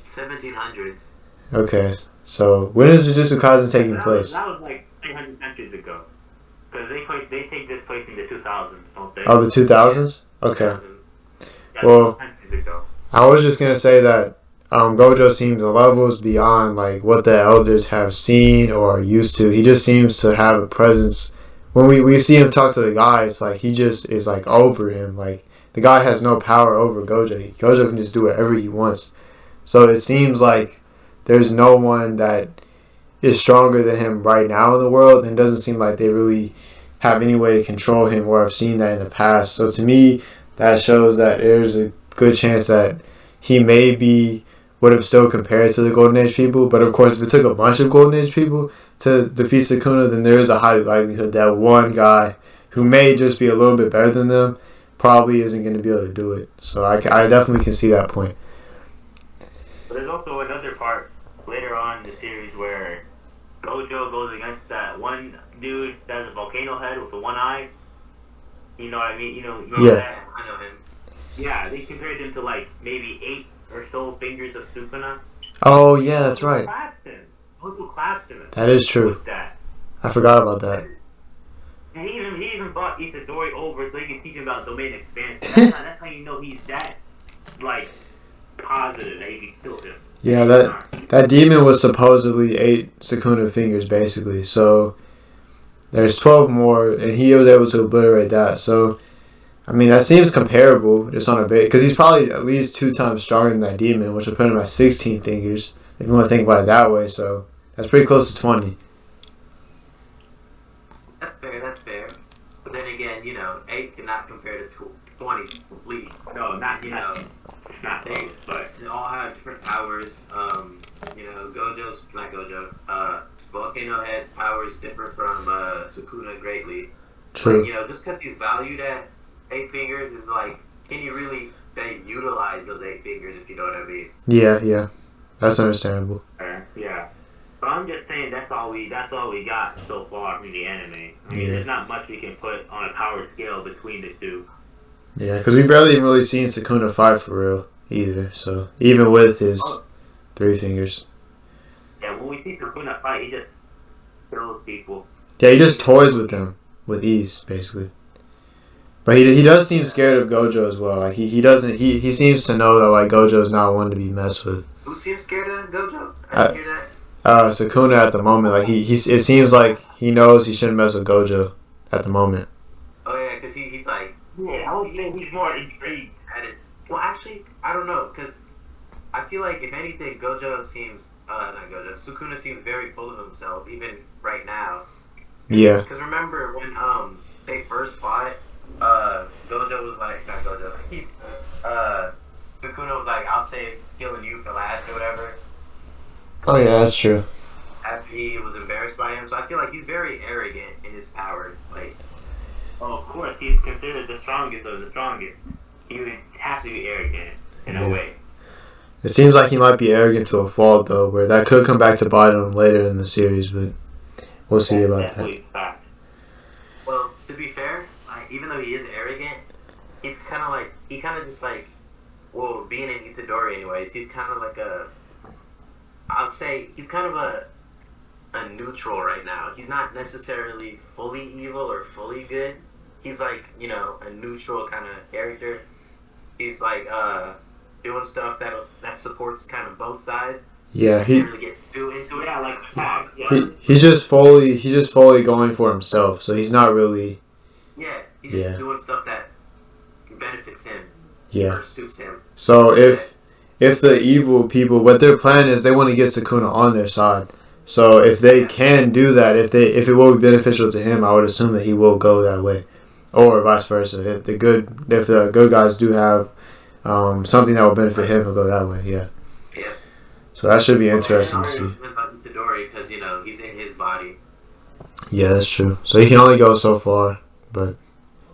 1700s. Okay, so when is Jujutsu Kaisen taking place? That was like 300 centuries ago. Because they take this place in the 2000s, don't they? Oh, the 2000s? Okay. 2000s. Yeah, Well, centuries ago. I was just going to say that Gojo seems levels beyond, like, what the elders have seen or are used to. He just seems to have a presence. When we see him talk to the guy, it's like he just is, like, over him. Like, the guy has no power over Gojo. Gojo can just do whatever he wants. So it seems like there's no one that is stronger than him right now in the world, and it doesn't seem like they really have any way to control him or have seen that in the past. So to me, that shows that there's a good chance that he would have still compared to the Golden Age people. But of course, if it took a bunch of Golden Age people to defeat Sukuna, then there is a high likelihood that one guy who may just be a little bit better than them probably isn't going to be able to do it. So I definitely can see that point. But there's also another part later on in the series where Gojo goes against that one dude that has a volcano head with the one eye. You know what I mean? You know Yeah. that? I know him. Yeah, they compared him to like maybe 8 or so fingers of Sukuna. Oh, yeah, that's right. Gojo clapped him. That is true. With that. I forgot about that. And he even brought Itadori over so he could teach him about domain expansion. That's how you know he's that, like, positive that he can kill him. Yeah, that demon was supposedly 8 Sukuna fingers, basically. So there's 12 more, and he was able to obliterate that. So, I mean, that seems comparable, just on a bit, because he's probably at least 2 times stronger than that demon, which would put him at 16 fingers, if you want to think about it that way. So that's pretty close to 20. That's fair. That's fair. But then again, 8 cannot compare to 20. League. No, not You not. know, It's not they close, but they all have different powers. Gojo's not Gojo. Volcano Head's powers differ from Sukuna greatly. True. But, just because he's valued at 8 fingers is like, can you really say utilize those 8 fingers if you know what I mean? Yeah. That's understandable. yeah. But I'm just saying that's all we got so far from the anime. I mean, Yeah. there's not much we can put on a power scale between the two. Yeah, because we've barely even really seen Sukuna fight for real either. So even with his 3 fingers. Yeah, when we see Sukuna fight, he just kills people. Yeah, he just toys with them with ease, basically. But he does seem scared of Gojo as well. Like he doesn't he seems to know that like Gojo's not one to be messed with. Who seems scared of Gojo? I didn't hear that. Sukuna at the moment, like it seems like he knows he shouldn't mess with Gojo at the moment. Oh yeah, because he's like. Yeah, I would say he's more intrigued. Well, actually, I don't know, because I feel like, if anything, Gojo seems, not Gojo, Sukuna seems very full of himself, even right now. Yeah. Because remember when, they first fought, Gojo was like, not Gojo, Sukuna was like, I'll save killing you for last or whatever. Oh yeah, that's true. After he was embarrassed by him, so I feel like he's very arrogant in his power, like. Oh, of course, he's considered the strongest of the strongest. He would have to be arrogant in a way. It seems like he might be arrogant to a fault, though, where that could come back to bite him later in the series, but we'll see about that. Fact. Well, to be fair, like, even though he is arrogant, he's kind of just like, well, being in Itadori anyways, he's kind of like I'll say, he's kind of a neutral right now. He's not necessarily fully evil or fully good. He's like, a neutral kind of character. He's like doing stuff that supports kind of both sides. Yeah, he really get too into it. Yeah, like yeah. He's just fully going for himself. So he's not really. Yeah, he's just doing stuff that benefits him. Yeah. Or suits him. So if the evil people, what their plan is, they want to get Sukuna on their side. So if they can do that, if it will be beneficial to him, I would assume that he will go that way, or vice versa. If the good guys do have something that will benefit him, he'll go that way. Yeah. Yeah. So that should be interesting to see. Because he's in his body. Yeah, that's true. So he can only go so far, but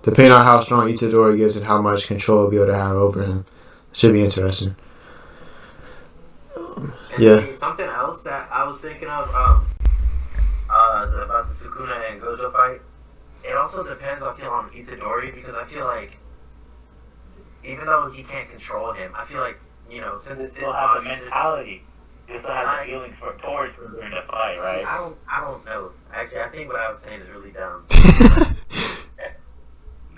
depending on how strong Itadori gets and how much control he'll be able to have over him, it should be interesting. And something else that I was thinking of, about the Sukuna and Gojo fight, it also depends, I feel, on Itadori, because I feel like, even though he can't control him, I feel like, since it's his still have the body, mentality. He still has the feelings towards him in the fight, right? I don't know. Actually, I think what I was saying is really dumb.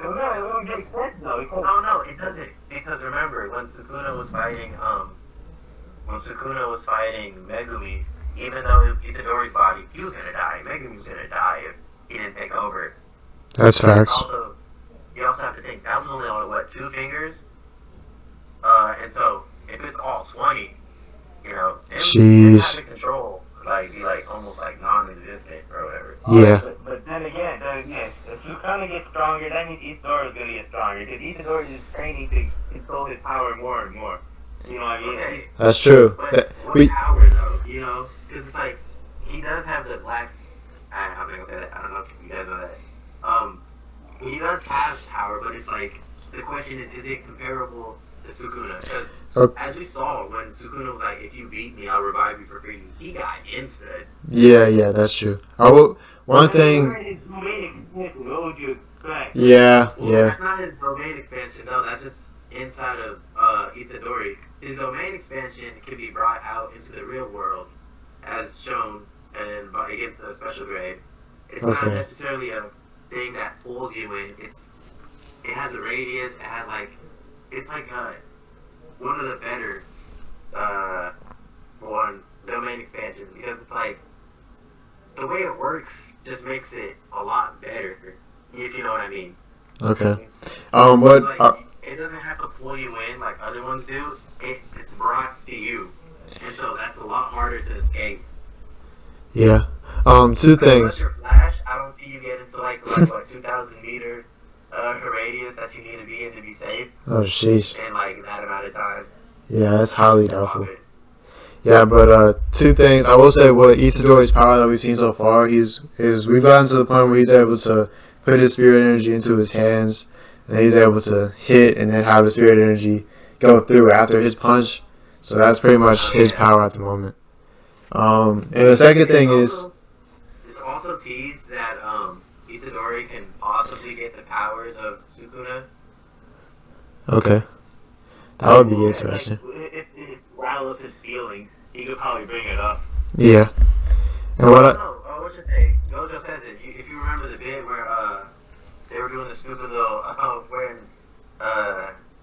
Oh no, it doesn't. Because remember, when Sukuna was fighting Megumi, even though it was Itadori's body, he was gonna die. Megumi was gonna die if he didn't take over. That's facts. You also have to think, that was only on, 2 fingers? And so, if it's all 20, him having control, be almost non-existent or whatever. Yeah. But then again, if Sukuna gets stronger, that means Itadori is going to get stronger. Because Itadori is training to control his power more and more. You know what I mean? Okay. That's true. But what power, though? Because it's like, he does have the black... I'm not going to say that. I don't know if you guys know that. He does have power, but it's like, the question is it comparable to Sukuna? Because as we saw, when Sukuna was like, if you beat me, I'll revive you for free, he got instant. Yeah, that's true. One thing... What would you expect? Yeah. That's not his domain expansion, no. That's just inside of Itadori. His domain expansion can be brought out into the real world, as shown and against a special grade. It's not necessarily a thing that pulls you in. It has a radius. It has it's one of the better one domain expansion because it's like the way it works just makes it a lot better, if you know what I mean. Okay. But What? it doesn't have to pull you in like other ones do. It's brought to you, and so that's a lot harder to escape. Yeah. Two Unless things. you're Flash, I don't see you get into like what 2,000 meter radius that you need to be in to be safe Oh, sheesh. in like that amount of time. Yeah, that's highly doubtful. Yeah, but two things. I will say what Itadori's power that we've seen so far, we've gotten to the point where he's able to put his spirit energy into his hands, and he's able to hit and then have the spirit energy go through after his punch. So that's pretty much his power at the moment. And the second thing is, it's also teased that Itadori can possibly get the powers of Sukuna. okay, that would be interesting. If rile up his feelings, he could probably bring it up. Yeah. And what? What you say? Gojo says it. If you remember the bit where they were doing the stupid little when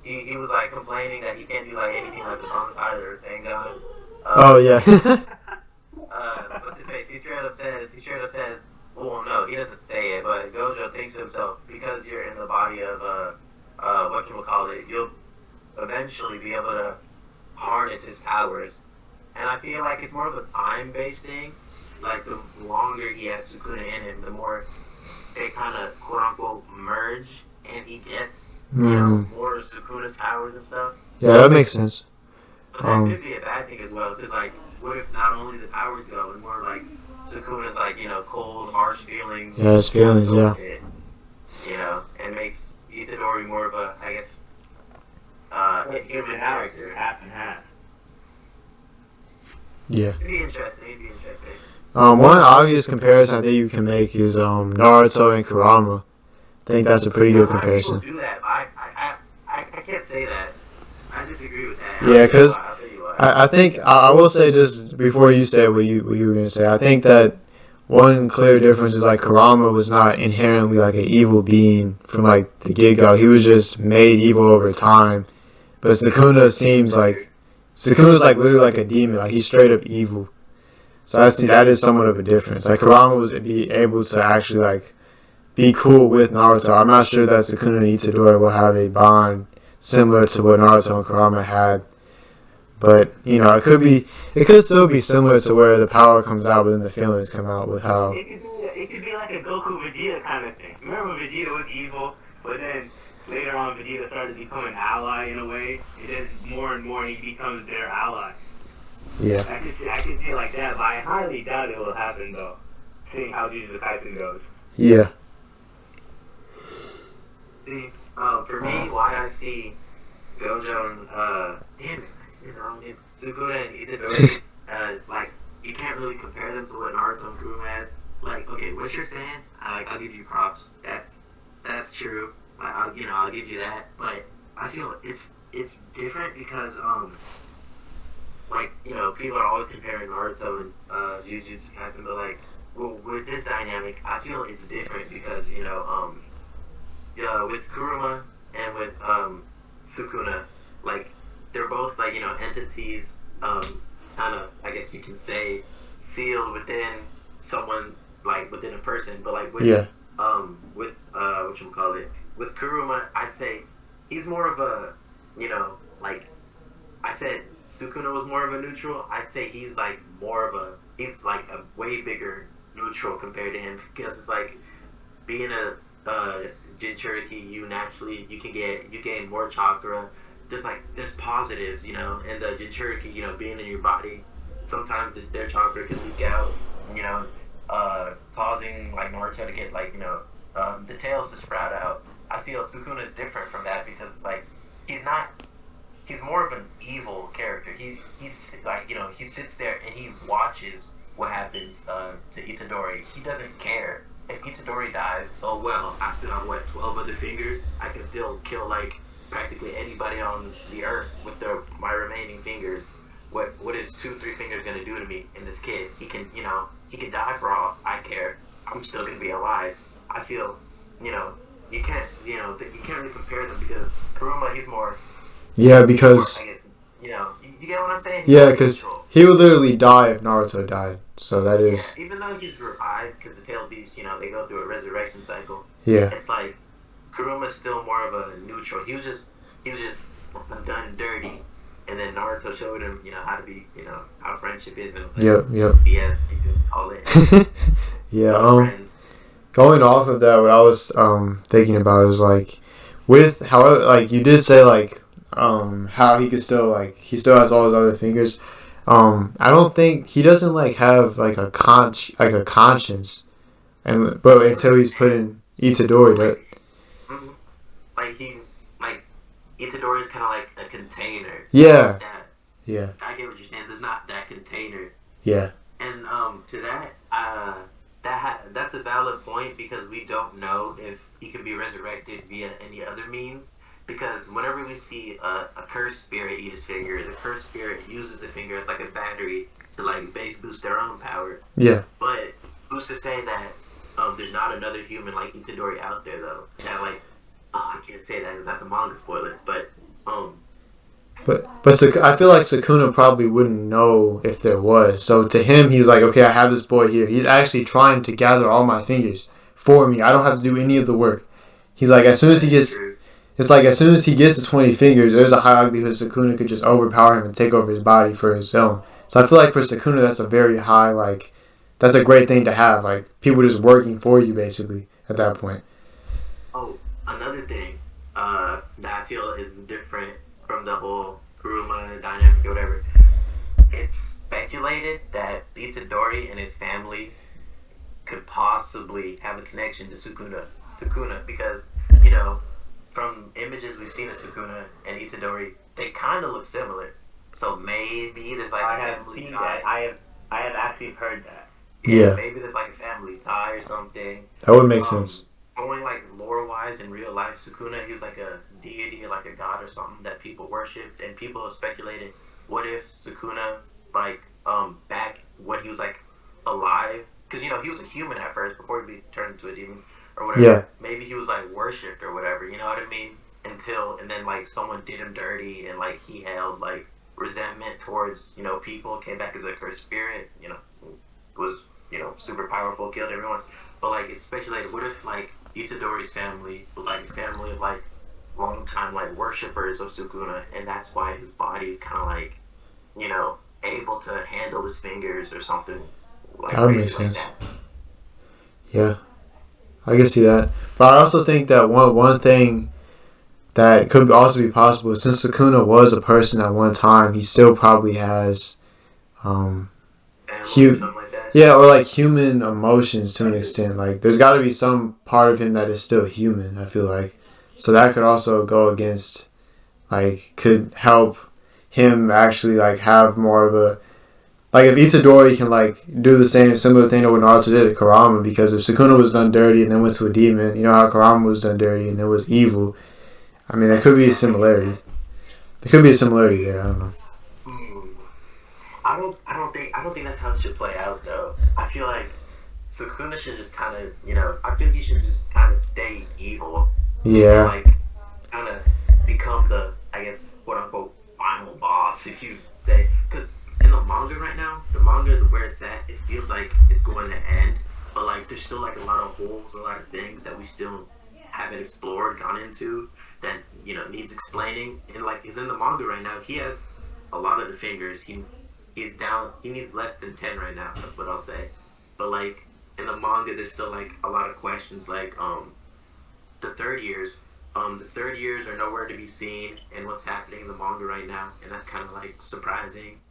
he was like complaining that he can't do like anything like the Bankai or Sengun. Oh yeah. What's his face? He straight up says, well, no, he doesn't say it, but Gojo thinks to himself, because you're in the body of whatchamacallit, you'll eventually be able to harness his powers. And I feel like it's more of a time-based thing. Like, the longer he has Sukuna in him, the more they kind of, quote-unquote, merge, and he gets, more of Sukuna's powers and stuff. Yeah, that makes sense. But that could be a bad thing as well, because, like, what if not only the powers go, and more, like, Sukuna's, like, cold, harsh feelings. Yeah, his feelings, yeah. And makes Itadori more of a, I guess, a human character. Half and half. Yeah. It'd be interesting. One obvious comparison I think you can make is Naruto and Kurama. I think that's a pretty good comparison. People do that. I can't say that. I disagree with that. Yeah, because I think I will say just before you say what you were gonna say, I think that one clear difference is like Kurama was not inherently like an evil being from like the get-go. He was just made evil over time. But Sukuna's like literally like a demon. Like he's straight up evil. So I see that is somewhat of a difference. Like Kurama was be able to actually like be cool with Naruto. I'm not sure that Sukuna and Itadori will have a bond similar to what Naruto and Kurama had. But, it could still be similar to where the power comes out, but then the feelings come out with how... It could be like a Goku Vegeta kind of thing. Remember when Vegeta was evil, but then later on Vegeta started to become an ally in a way, and then more and more he becomes their ally. Yeah. I can see it like that, but I highly doubt it will happen though, seeing how Jujutsu Kaisen goes. Yeah. See, for me, why I see Gojo and, Sukuna and Itadori as, like, you can't really compare them to what Naruto and Kuruma has. Like, okay, what you're saying, I'll give you props. That's true. I'll give you that. But I feel it's different because, people are always comparing Naruto and Jujutsu Kaisen, but, like, well, with this dynamic, I feel it's different because, with Kuruma and with Sukuna, like, they're both, like, entities, kind of, I guess you can say, sealed within someone, like, within a person, but, like, with with Kuruma, I'd say he's more of a, like, I said Sukuna was more of a neutral, I'd say he's, like, he's, like, a way bigger neutral compared to him, because it's, like, being a, Jinchuriki, you gain more chakra. There's positives, and the Jinchuriki, being in your body, sometimes their chakra can leak out, causing, like, Naruto to get, like, the tails to sprout out. I feel Sukuna is different from that because it's like, he's more of an evil character. He's like, he sits there and he watches what happens to Itadori. He doesn't care. If Itadori dies, oh well, I still have, 12 other fingers? I can still kill, like, practically anybody on the earth with my remaining fingers. What is 2-3 fingers gonna do to me in this kid? He can die for all I care. I'm still gonna be alive. I feel, you can't really compare them because Kuruma, he's more. Yeah, because. I guess, You get what I'm saying? Yeah, because he would literally die if Naruto died. So that is. Yeah, even though he's revived, because the tail beast, they go through a resurrection cycle. Yeah. It's like Kuruma's still more of a neutral. He was just done dirty, and then Naruto showed him, how to be, how friendship is. And Yep. BS, you can call it. Yeah. Going off of that, what I was thinking about is like, with however, like you did say like how he could still he still has all his other fingers. I don't think he doesn't have like a conscience, but until he's put in Itadori, that. Itadori is kind of like a container. Yeah. Yeah. I get what you're saying. There's not that container. Yeah. And to that, that's a valid point, because we don't know if he can be resurrected via any other means. Because whenever we see a cursed spirit eat his finger, the cursed spirit uses the finger as like a battery to base boost their own power. Yeah. But who's to say that there's not another human like Itadori out there though? That I can't say that, that's a manga spoiler. But I feel like Sukuna probably wouldn't know if there was. So to him, he's like, okay, I have this boy here. He's actually trying to gather all my fingers for me. I don't have to do any of the work. He's like, as soon as he gets to 20 fingers, there's a high likelihood Sukuna could just overpower him and take over his body for his own. So I feel like for Sukuna, that's a very high, that's a great thing to have. People just working for you, basically, at that point. Oh, another thing that I feel is different from the whole Kuruma dynamic or whatever. It's speculated that Itadori and his family could possibly have a connection to Sukuna, because, from images we've seen of Sukuna and Itadori, they kind of look similar. So maybe there's a family tie. I have actually heard that. Yeah. Maybe there's a family tie or something. That would make sense. Going lore-wise in real life, Sukuna, he was a deity or a god or something that people worshipped, and people have speculated, what if Sukuna, back when he was alive, because he was a human at first before he turned into a demon or whatever. Yeah. Maybe he was worshipped or whatever. You know what I mean? And then someone did him dirty, and he held resentment towards people, came back as a cursed spirit. Was super powerful, killed everyone. But it's speculated, what if Itadori's family was a family of long time worshippers of Sukuna, and that's why his body is kind of able to handle his fingers or something. That would make sense. Yeah, I can see that. But I also think that one thing that could also be possible, since Sukuna was a person at one time, he still probably has human emotions to an extent. There's got to be some part of him that is still human, I feel like. So that could also go against, could help him actually, have more of a, if Itadori can, do the similar thing that what Naruto did at Kurama, because if Sukuna was done dirty and then went to a demon, you know how Kurama was done dirty and then was evil. I mean, there could be a similarity. There could be a similarity there, I don't know. I don't think that's how it should play out though. I feel like Sukuna should just kind of, I think he should just kind of stay evil. Yeah. And, kind of become the, I guess, quote unquote, final boss, if you say. Because in the manga right now, where it's at, it feels like it's going to end. But there's still a lot of holes, a lot of things that we still haven't explored, gone into, that needs explaining. And he's in the manga right now. He has a lot of the fingers. He's down. He needs less than 10 right now. That's what I'll say. But in the manga, there's still a lot of questions. The third years. The third years are nowhere to be seen in what's happening in the manga right now, and that's kind of surprising.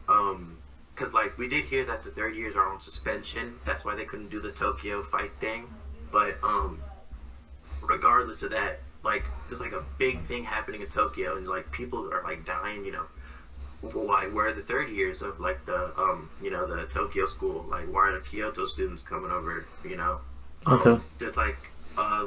Because we did hear that the third years are on suspension. That's why they couldn't do the Tokyo fight thing. But regardless of that, there's a big thing happening in Tokyo, and people are dying. Where are the third years of the Tokyo school? Why are the Kyoto students coming over? Okay. Just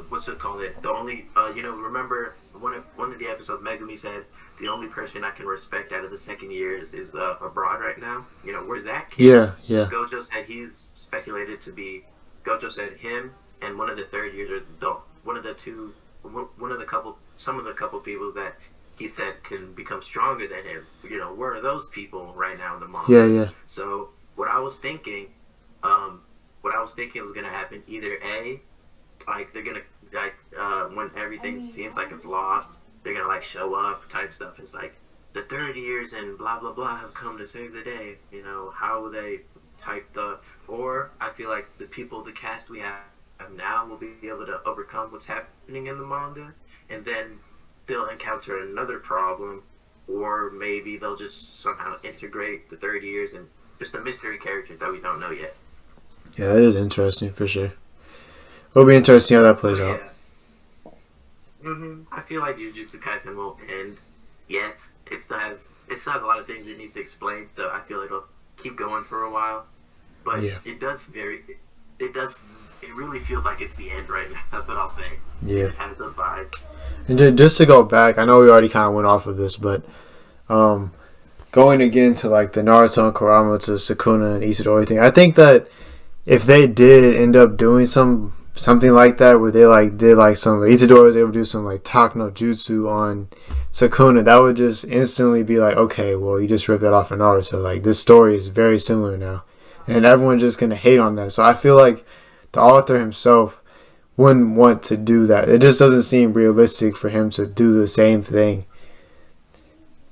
what's it called? The only remember one of the episodes, Megumi said the only person I can respect out of the second years is abroad right now. Where's that kid? Yeah. Gojo said he's speculated to be. Gojo said him and one of the third years are some of the couple people that he said can become stronger than him. You know, where are those people right now in the manga? Yeah. So what I was thinking was gonna happen either A, like they're gonna like when everything seems like it's lost, they're gonna like show up type stuff. It's like the 30 years and blah blah blah have come to save the day. You know, how will they type the? Or I feel like the cast we have now will be able to overcome what's happening in the manga, and then they'll encounter another problem, or maybe they'll just somehow integrate the 30 years and just a mystery character that we don't know yet. Yeah, that is interesting for sure. It'll be interesting how that plays out. I feel like Jujutsu Kaisen won't end yet. It still has a lot of things it needs to explain, so I feel it'll keep going for a while. But it really feels like it's the end right now. That's what I'll say. Yeah. It just has those vibes. And just to go back, I know we already kind of went off of this, but going again to like the Naruto and Kurama to Sukuna and Itadori thing, I think that if they did end up doing something like that, where they like did like some Itadori was able to do some like talk no jutsu on Sukuna, that would just instantly be like, okay, well, you just ripped that off of Naruto. Like, this story is very similar now, and everyone's just gonna hate on that. So I feel like the author himself wouldn't want to do that. It just doesn't seem realistic for him to do the same thing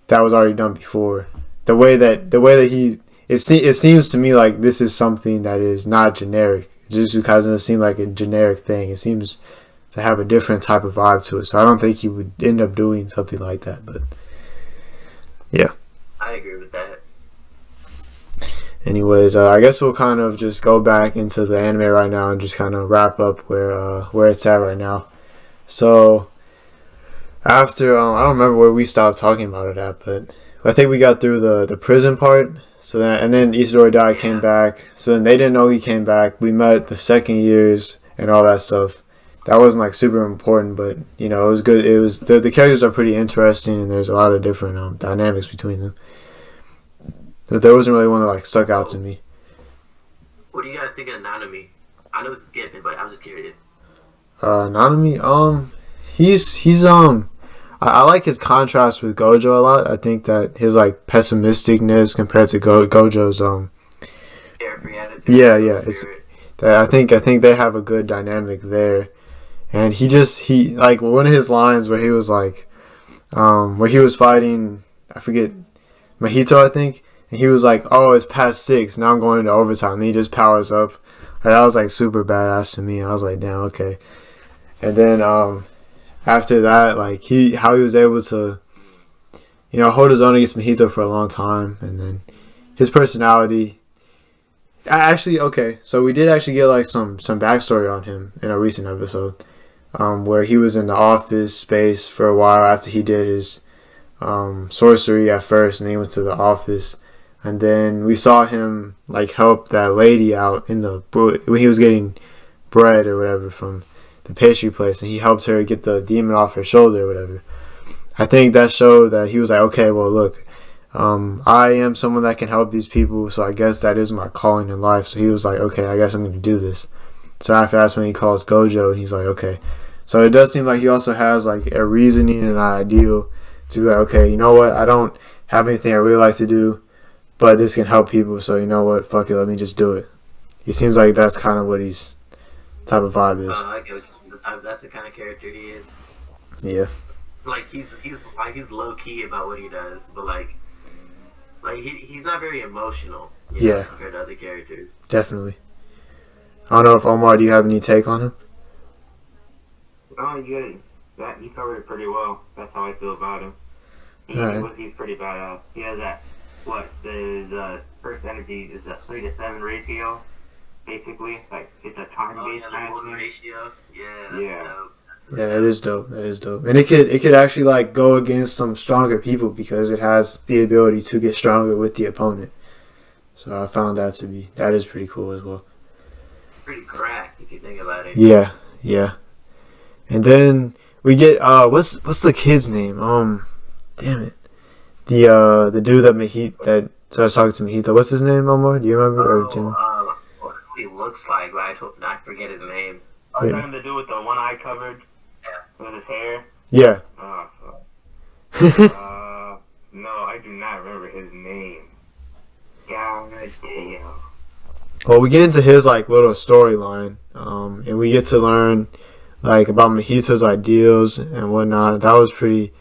that was already done before. The way that he it seems to me like this is something that is not generic. Jujutsu Kaisen doesn't seem like a generic thing. It seems to have a different type of vibe to it. So I don't think he would end up doing something like that. But yeah, I agree with that. Anyways, I guess we'll kind of just go back into the anime right now and just kind of wrap up where it's at right now. So after I don't remember where we stopped talking about it at, but I think we got through the prison part. So then Itadori died, came back. So then they didn't know he came back. We met the second years and all that stuff. That wasn't like super important, but you know, it was good. It was the characters are pretty interesting, and there's a lot of different dynamics between them. But there wasn't really one that like stuck out to me. What do you guys think of Nanami? I know it's skipping, but I'm just curious. Nanami, he's I like his contrast with Gojo a lot. I think that his like pessimisticness compared to Gojo's Carefree attitude. Yeah, it's that I think they have a good dynamic there. And he like one of his lines where he was like where he was fighting, I forget, Mahito, I think, and he was like, "Oh, it's past 6. Now I'm going into overtime." And he just powers up. And that was like super badass to me. I was like, "Damn, okay." And then after that, like how he was able to, you know, hold his own against Mahito for a long time, and then his personality. So we did actually get like some backstory on him in a recent episode, where he was in the office space for a while after he did his sorcery at first, and then he went to the office, and then we saw him like help that lady out when he was getting bread or whatever from the pastry place, and he helped her get the demon off her shoulder or whatever. I think that showed that he was like, okay, well, look, I am someone that can help these people, so I guess that is my calling in life. So he was like, okay, I guess I'm going to do this. So after that's when he calls Gojo, and he's like, okay. So it does seem like he also has like a reasoning and an ideal to be like, okay, you know what, I don't have anything I really like to do, but this can help people, so you know what, fuck it, let me just do it. He seems like that's kind of what he's type of vibe is. I get that's the kind of character he is. Yeah. Like he's low key about what he does, but like he's not very emotional. You know, compared to other characters. Definitely. I don't know if Omar, do you have any take on him? Oh, you covered it pretty well. That's how I feel about him. He's pretty badass. He has that the first energy is a 3 to 7 ratio. Basically, like it's a time-based kind of thing. Ratio. Yeah. Dope. Yeah, that is dope. And it could actually like go against some stronger people because it has the ability to get stronger with the opponent. So I found that is pretty cool as well. Pretty cracked if you think about it. Yeah. And then we get what's the kid's name? Damn it. The dude that starts talking to Mahito. What's his name, Omar? Do you remember? What he looks like, but I forget his name. Something to do with the one eye covered with his hair. Yeah. No, I do not remember his name. God damn. Well, we get into his like little storyline, and we get to learn like about Mahito's ideals and whatnot. That was pretty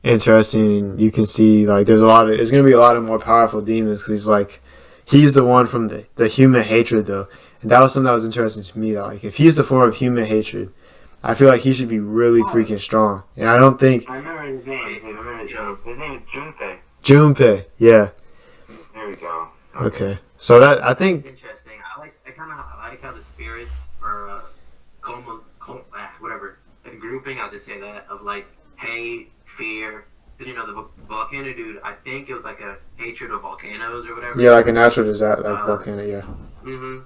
interesting. You can see like there's gonna be a lot of more powerful demons because he's the one from the human hatred though, and that was something that was interesting to me. That like if he's the form of human hatred, I feel like he should be really freaking strong. And I don't think I remember his name. His name is Junpei. Junpei, yeah. There we go. Okay, so that I think Interesting. I like how the spirits are whatever the grouping. I'll just say that of like hate, fear. Because the volcano dude, I think it was like a hatred of volcanoes or whatever. yeah, like a natural disaster, like volcano, yeah. Mhm.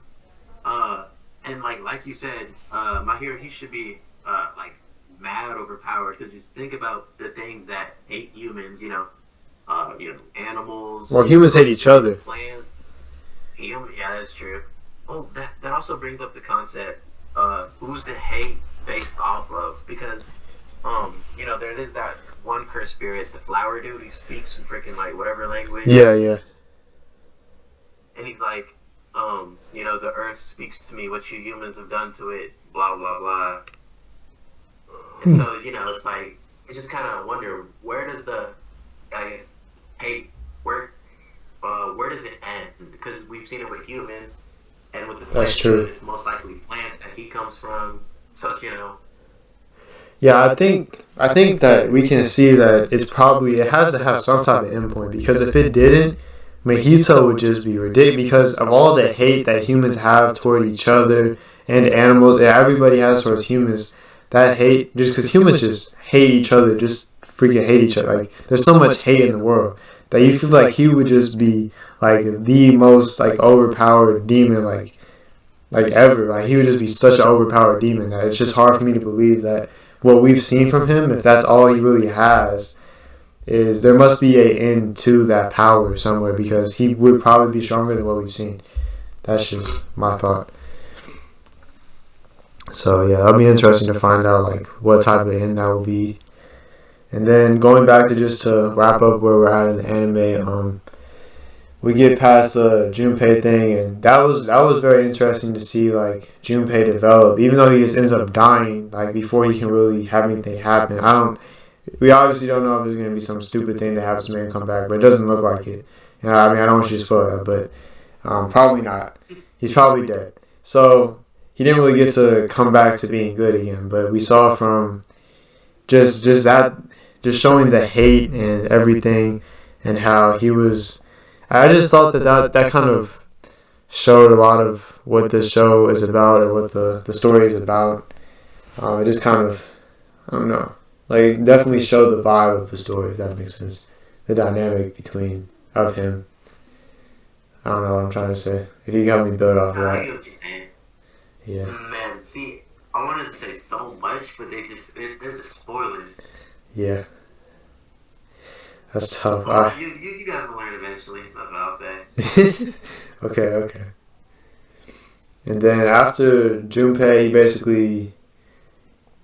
And like you said, my hero, he should be like mad overpowered because just think about the things that hate humans. Animals. Well, humans hate each other. Plants. Yeah, that's true. Oh, that also brings up the concept. Who's the hate based off of? Because there is that one cursed spirit, the flower dude. He speaks in freaking like whatever language. Yeah. And he's like, the earth speaks to me, what you humans have done to it, blah, blah, blah. And so, it's like, I just kind of wonder, where does the, I guess, hate, where does it end? Because we've seen it with humans, and with the plants, That's true. It's most likely plants that he comes from, so, Yeah, I think that we can see that it has to have some type of endpoint because if it didn't, Mahito would just be ridiculous because of all the hate that humans have toward each other and animals and everybody has towards humans. That hate, just because humans just hate each other, just freaking hate each other. Like there's so much hate in the world that you feel like he would just be like the most like overpowered demon like ever. Like he would just be such an overpowered demon that it's just hard for me to believe that what we've seen from him, if that's all he really has, is there must be an end to that power somewhere because he would probably be stronger than what we've seen. That's just my thought. So yeah, that'll be interesting to find out like what type of end that will be. And then going back to just to wrap up where we're at in the anime, we get past the Junpei thing, and that was very interesting to see like Junpei develop, even though he just ends up dying like before he can really have anything happen. We obviously don't know if there's gonna be some stupid thing that happens to make him come back, but it doesn't look like it. I don't want you to spoil that, but probably not. He's probably dead. So he didn't really get to come back to being good again. But we saw from just showing the hate and everything, and how he was. I just thought that kind of showed a lot of what the show is about or what the story is about. It just kind of, I don't know, like definitely showed the vibe of the story, if that makes sense. The dynamic of him. I don't know what I'm trying to say. If you can help me build off of I that. get what you're saying. Yeah. Man, see, I wanted to say so much, but they're just spoilers. Yeah. That's tough. You guys will learn eventually. That's what I'll say. Okay. And then after Junpei,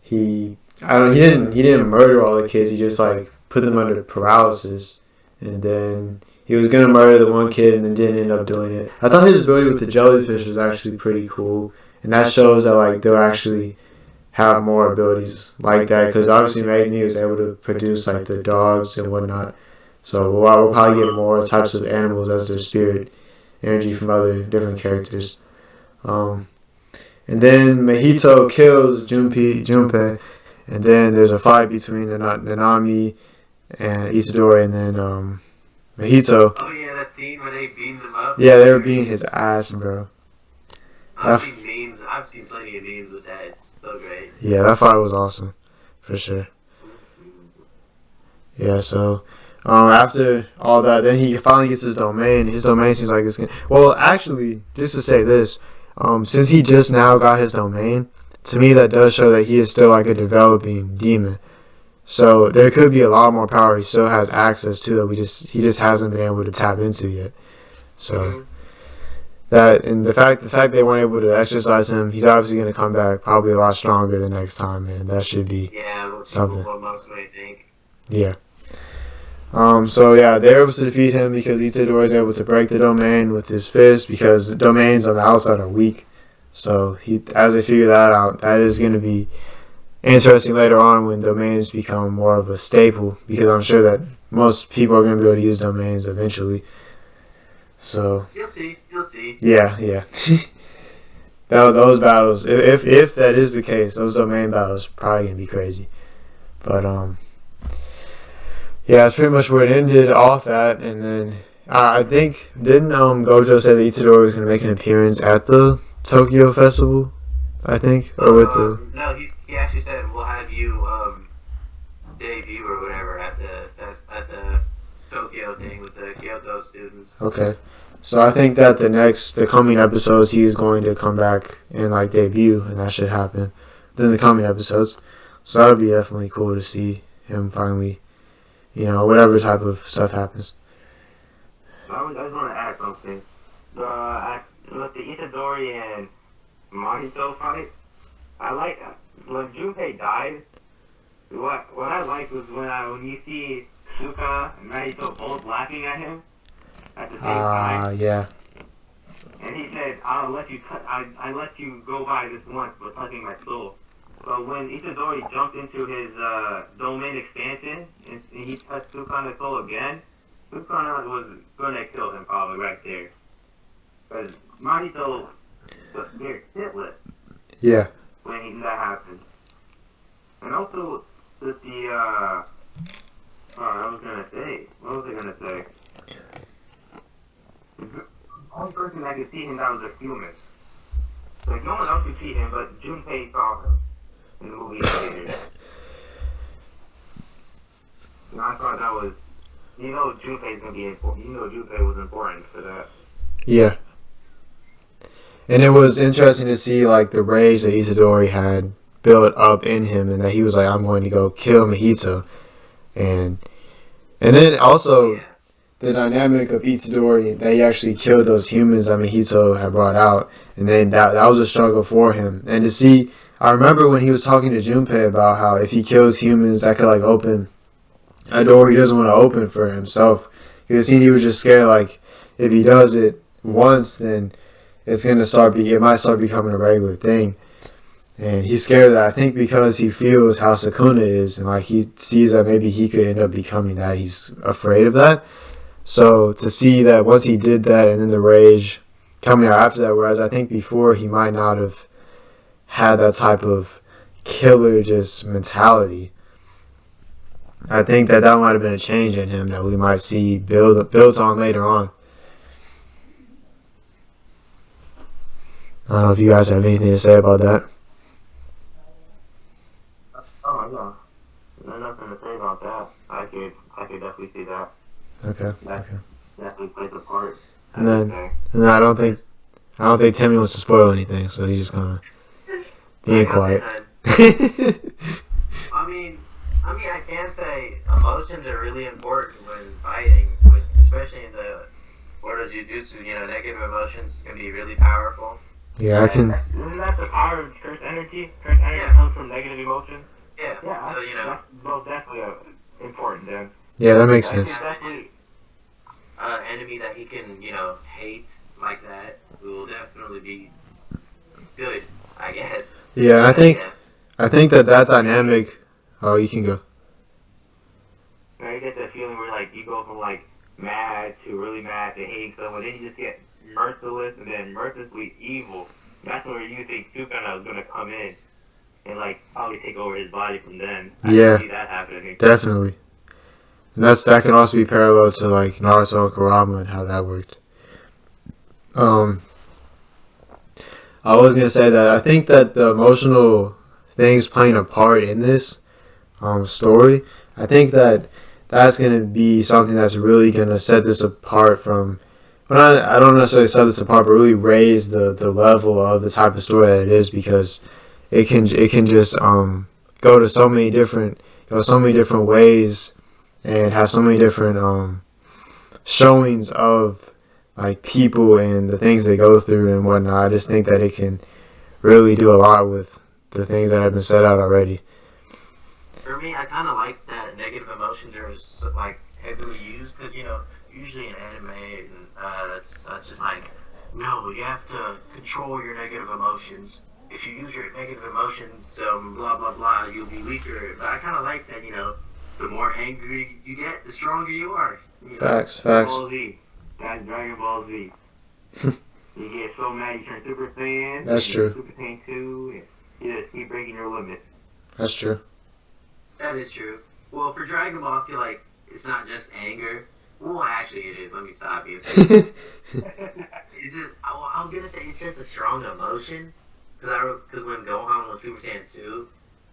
he didn't murder all the kids. He just like put them under paralysis, and then he was gonna murder the one kid, and then didn't end up doing it. I thought his ability with the jellyfish was actually pretty cool, and that shows that like they'll actually have more abilities like that because obviously Magni was able to produce like the dogs and whatnot. So we'll probably get more types of animals as their spirit energy from other different characters. And then Mahito kills Junpei, and then there's a fight between Nanami and Isidori, and then Mahito. Oh yeah, that scene where they beating him up. Yeah, they were beating his ass, bro. I've seen memes. I've seen plenty of memes with that. It's so great. Yeah, that fight was awesome, for sure. Yeah, so after all that, then he finally gets his domain. His domain seems like it's gonna. Well, actually, just to say this, since he just now got his domain, to me that does show that he is still like a developing demon. So there could be a lot more power he still has access to that he just hasn't been able to tap into yet. So that and the fact they weren't able to exercise him, he's obviously going to come back probably a lot stronger the next time, and that should be something. What most may think. Yeah. So yeah, they're able to defeat him because Itadori is able to break the domain with his fist because the domains on the outside are weak. So as they figure that out, that is going to be interesting later on when domains become more of a staple because I'm sure that most people are going to be able to use domains eventually. So You'll see. yeah. Those battles, if that is the case, those domain battles are probably going to be crazy. But yeah, that's pretty much where it ended off at. And then I think, didn't Gojo say that Itadori was going to make an appearance at the Tokyo Festival? I think, or with the no, he actually said we'll have you debut or whatever at the Tokyo thing with the Kyoto students. Okay. So I think that the coming episodes he's going to come back and like debut, and that should happen in the coming episodes. So that would be definitely cool to see him finally, whatever type of stuff happens. I just want to add something. With the Itadori and Mahito fight, I like when Junpei died. What I liked was when you see Suka and Mahito both laughing at him at the same time. Yeah. And he said, I let you go by this once, but touching my soul. So when Itadori jumped into his domain expansion and he touched Sukana's soul again, Sukana was gonna kill him probably right there. Because Mahito was scared shitless. Yeah. When that happened. And also with the what was I gonna say? The only person that could see him that was a human. Like no one else could see him, but Junpei saw him in the movie later. And I thought that was, Junpei's gonna be important. Junpei was important for that. Yeah. And it was interesting to see like the rage that Itadori had built up in him, and that he was like, "I'm going to go kill Mahito," and then also the dynamic of Itadori that he actually killed those humans that Mahito had brought out, and then that was a struggle for him. And to see, I remember when he was talking to Junpei about how if he kills humans, that could like open a door he doesn't want to open for himself. Because he was just scared like if he does it once, then it might start becoming a regular thing. And he's scared of that, I think, because he feels how Sukuna is, and like he sees that maybe he could end up becoming that. He's afraid of that. So to see that once he did that, and then the rage coming out after that, whereas I think before he might not have had that type of killer just mentality. I think that might have been a change in him that we might see built on later on. I don't know if you guys have anything to say about that. Oh yeah, there's nothing to say about that. I could definitely see that. Okay. Definitely plays a part. And then I don't think Timmy wants to spoil anything, so he's just kind of being quiet. I can say emotions are really important when fighting, especially in the Order of Jujutsu. Negative emotions can be really powerful. Yeah, I can. Isn't that the power of curse energy? Curse energy comes from negative emotions. Yeah. So that's most definitely important then. Yeah, that makes sense. Definitely enemy that he can hate like that will definitely be good, I guess. Yeah, and I think that dynamic. Oh, you can go. You get that feeling where like you go from like mad to really mad to hating someone, then you just get merciless and then mercilessly evil. That's where you think Sukuna is gonna come in and like probably take over his body from then. I can see that happening. Definitely. And that can also be parallel to like Naruto and Kurama and how that worked. I was gonna say that I think that the emotional things playing a part in this story, I think that's gonna be something that's really gonna set this apart from. Well, I don't necessarily set this apart, but really raise the level of the type of story that it is, because it can just go so many different ways and have so many different showings of like people and the things they go through and whatnot. I just think that it can really do a lot with the things that have been set out already. For me, I kind of like that negative emotions are like heavily used because usually in anime and that's just like no, you have to control your negative emotions. If you use your negative emotions, blah blah blah, you'll be weaker. But I kind of like that, the more angry you get, the stronger you are. Facts. Ball Z. That's Dragon Ball Z. You get so mad you turn Super Saiyan. That's true. Super Saiyan 2. And you just keep breaking your limits. That's true. That is true. Well, for Dragon Ball, I feel like it's not just anger. Well, actually, it is. Let me stop you. It's just, I was gonna say it's just a strong emotion. Because when Gohan was Super Saiyan 2,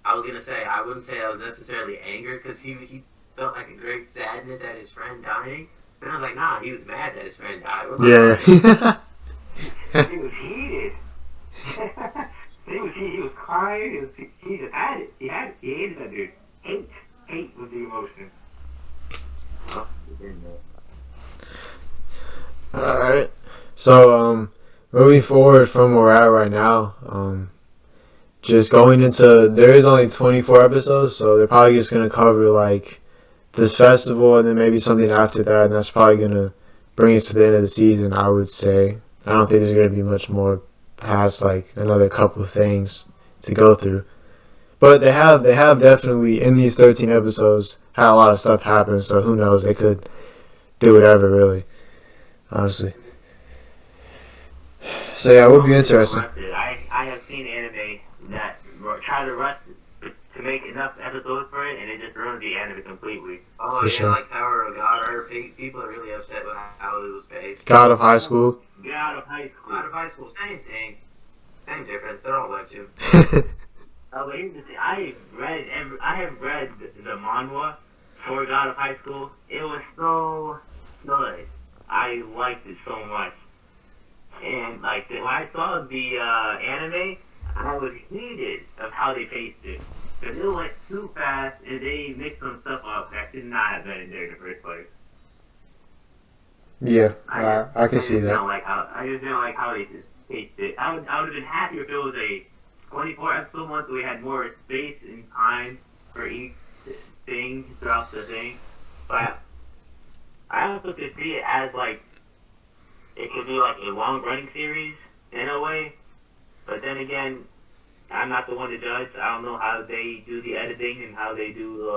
I was gonna say I wouldn't say I was necessarily anger because he felt like a great sadness at his friend dying. Then I was like, nah, he was mad that his friend died. Yeah. He was heated. He was crying. He just had it. He had it. He hated that dude. Hate was the emotion. Alright. So, moving forward from where we're at right now, just going into, there is only 24 episodes, so they're probably just going to cover, like, this festival and then maybe something after that, and that's probably going to bring us to the end of the season, I would say. I don't think there's going to be much more past, like, another couple of things to go through. But they have definitely, in these 13 episodes, had a lot of stuff happen, so who knows, they could do whatever, really, honestly. So yeah, it would be interesting. I have seen anime that try to rush to make enough episodes for it, and it just ruins the anime completely. Oh, For yeah, sure. like Tower of God. I heard people are really upset with how it was paced. God of High School. Get out of high school. Out of high school, same thing. Same difference. They're all webtoon. But here's the thing. I have read the manhwa for God of High School. It was so good. I liked it so much. And like when I saw the anime, I was heated of how they paced it. Because it went too fast and they mixed some stuff up that should not have been in there in the first place. Yeah, I can see that. I just didn't like how they just paced it. I would have been happy if it was a 24 episode one so we had more space and time for each thing throughout the thing. But I also could see it as like it could be like a long running series in a way. But then again, I'm not the one to judge. I don't know how they do the editing and how they do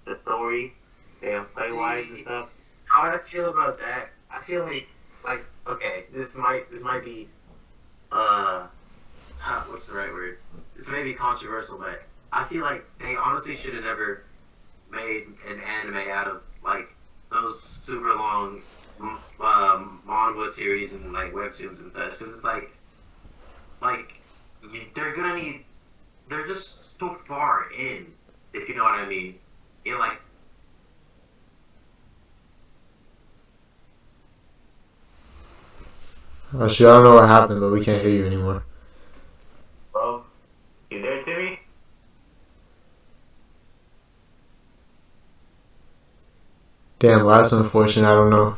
the story, play wise and stuff. How I feel about that, I feel like okay, this might be what's the right word? This may be controversial, but I feel like they honestly should have never made an anime out of like those super long manga series and like webtoons and such, because it's like they're just so far in, if you know what I mean. Like. Oh shit, I don't know what happened, but we can't hear you anymore. Bro, you there, Timmy? Damn, well, that's unfortunate. I don't know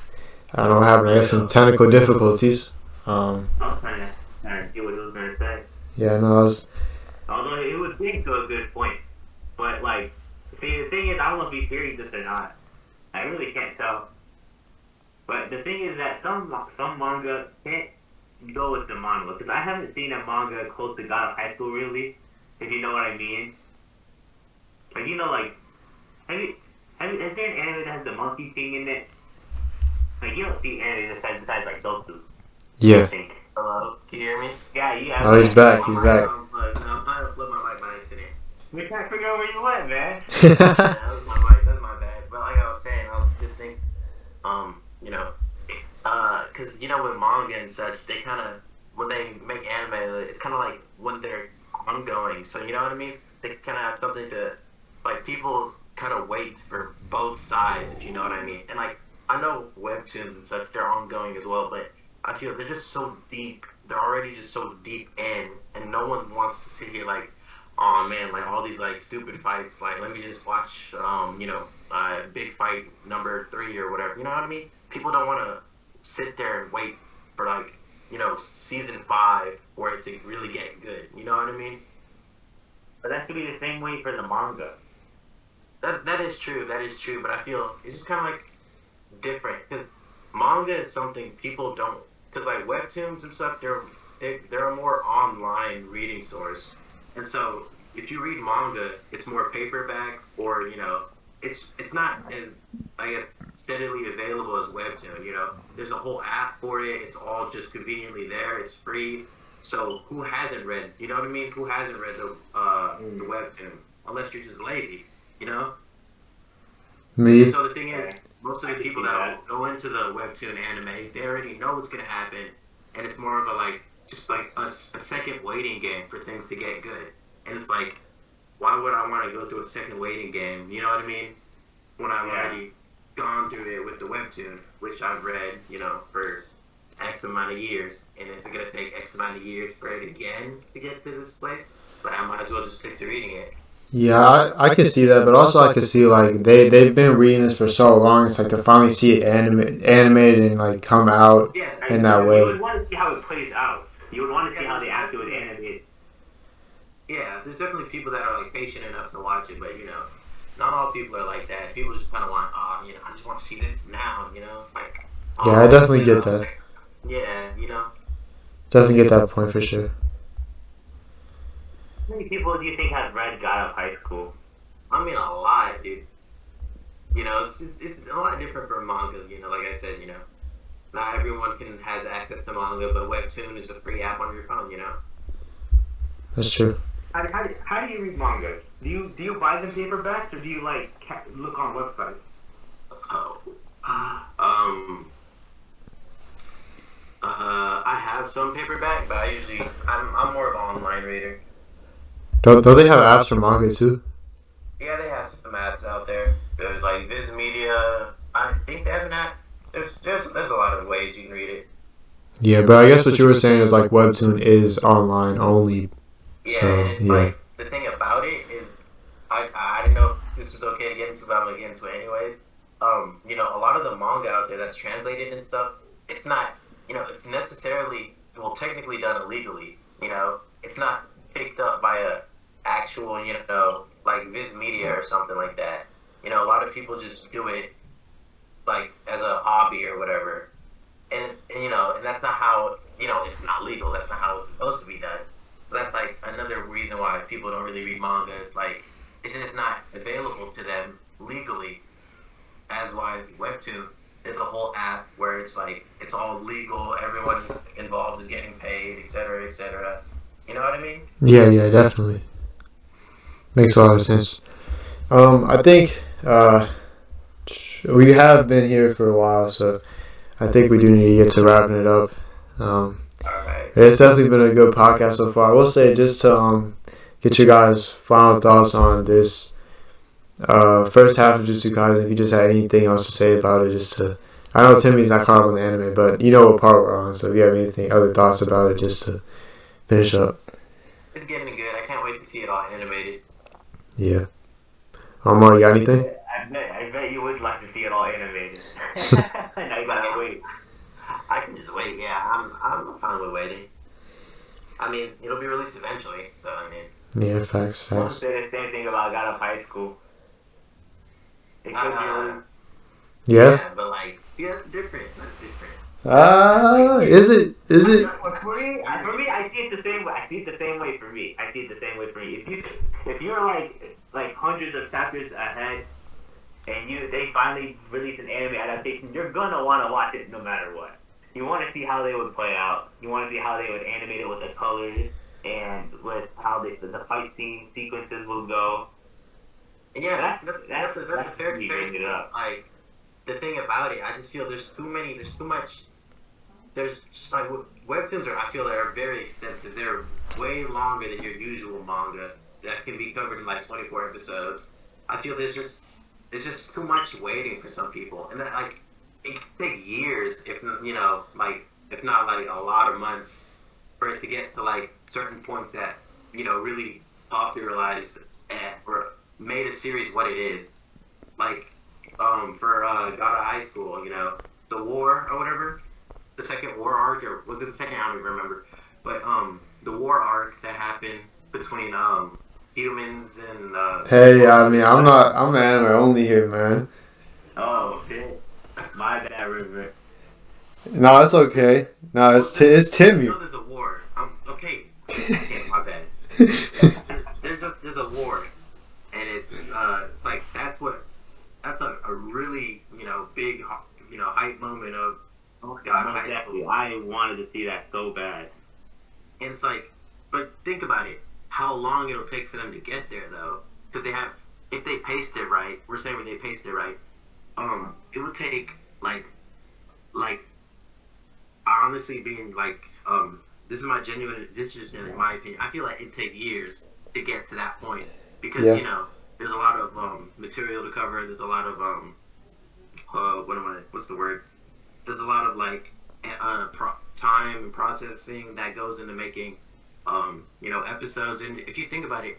what happened. I guess some technical difficulties. I was trying to see what he was going to say. Yeah, no, I was. Although it was getting to a good point. But, like, see, the thing is, I don't know if he's hearing this or not. I really can't tell. But the thing is that some manga can't go with the manga. Because I haven't seen a manga close to God of High School, really. If you know what I mean. Like, like, is there an anime that has the monkey thing in it? Like, you don't see anime besides like those two. Yeah. Hello, can you hear me? Yeah. Oh, he's back. He's back. I'm flip my mic by accident. We're trying to figure out where you went, man. That was my mic. That's my bad. But like I was saying, I was just thinking, because with manga and such, they kind of when they make anime, it's kind of like when they're ongoing. So you know what I mean? They kind of have something to like people kind of wait for both sides, if you know what I mean. And like I know webtoons and such, they're ongoing as well, but I feel they're just so deep. They're already just so deep in, and no one wants to sit here like, oh man, like all these like stupid fights. Like let me just watch, big fight number 3 or whatever. You know what I mean? People don't want to sit there and wait for like, season 5 for it to really get good. You know what I mean? But that could be the same way for the manga. That is true. That is true. But I feel it's just kind of like different because manga is something people don't. Because like webtoons and stuff, they're a more online reading source, and so if you read manga, it's more paperback or it's not as I guess steadily available as webtoon. There's a whole app for it. It's all just conveniently there. It's free. So who hasn't read? You know what I mean? Who hasn't read the webtoon? Unless you're just lazy, you know. Me. So the thing is, most of the people that go into the webtoon anime, they already know what's gonna happen, and it's more of a just like a second waiting game for things to get good. And it's like, why would I want to go through a second waiting game? You know what I mean? When I've already gone through it with the webtoon, which I've read, for X amount of years, and it's gonna take X amount of years for it again to get to this place. But I might as well just stick to reading it. Yeah, I can see that, but also I can see like they've been reading this for so long. It's like to finally see it animated and like come out in that way. You would want to see how it plays out. You would want to see how they actually animate. Yeah, there's definitely people that are like patient enough to watch it, but not all people are like that. People just kind of want, I just want to see this now, like. Yeah, I definitely get that. Yeah, Definitely get that point for sure. How many people do you think have read God of High School? I mean, a lot, dude. It's a lot different from manga. Like I said, not everyone has access to manga, but Webtoon is a free app on your phone. That's true. How do you read manga? Do you buy them paperbacks or do you look on websites? I have some paperback, but I'm more of an online reader. Don't they have apps for manga too? Yeah, they have some apps out there. There's like Viz Media. I think they have an app. There's a lot of ways you can read it. Yeah, but I guess what you were saying is like Webtoon is online only. Yeah, so, and it's like the thing about it is I didn't know if this was okay to get into, but I'm gonna get into it anyways. A lot of the manga out there that's translated and stuff, it's not it's necessarily technically done illegally. It's not picked up by a actual like Viz Media or something like that. A lot of people just do it like as a hobby or whatever, and that's not how it's not legal. That's not how it's supposed to be done. So that's like another reason why people don't really read manga. It's like it's just not available to them legally. As wise Webtoon, there's a whole app where it's like it's all legal. Everyone involved is getting paid, etc., etc. You know what I mean? Yeah, definitely. Makes a lot of sense. I think we have been here for a while, so I think we do need to get to wrapping it up. Alright. It's definitely been a good podcast so far. I will say, just to get your guys' final thoughts on this first half of Jujutsu Kaisen, if you just had anything else to say about it, I know Timmy's not caught up on the anime, but you know what part we're on, so if you have anything, other thoughts about it, just to finish up. It's getting good. I can't wait to see it all animated. Yeah. Omar, you got anything? I bet you would like to see it all animated. Now you gotta wait. I can just wait. Yeah, I'm fine with waiting. I mean, it'll be released eventually, so I mean. Yeah, facts. I'll say the same thing about God of High School. It could be released. Yeah, but it's different. That's different. Is it? For me, I see it the same way. I see it the same way for me. If you're like hundreds of chapters ahead, and they finally release an anime adaptation, you're gonna want to watch it no matter what. You want to see how they would play out. You want to see how they would animate it with the colors and with how the fight scene sequences will go. Yeah, that's a fair comparison. Like the thing about it, I just feel there's too much. There's just like webtoons I feel are very extensive. They're way longer than your usual manga that can be covered in like 24 episodes. I feel there's just too much waiting for some people, and that it could take years, if not like a lot of months, for it to get to like certain points that really popularized or made a series what it is. Like for God of High School, the war or whatever, the second war arc, or was it the second? I don't even remember. But the war arc that happened between humans and. Hey, I mean, I'm anime only here, man. Oh shit. My bad, River. No, it's okay. No, it's Timmy. You know there's a war. Okay. Okay, my bad. There's a war, and it's like that's a really big hype moment of high Exactly. school. I wanted to see that so bad. And it's like, but think about it, how long it'll take for them to get there though, because if they paced it right, we're saying when they paced it right, it would take like honestly being like this is just in my opinion, I feel like it'd take years to get to that point because there's a lot of material to cover, there's a lot of what's the word, there's a lot of like time and processing that goes into making episodes. And if you think about it,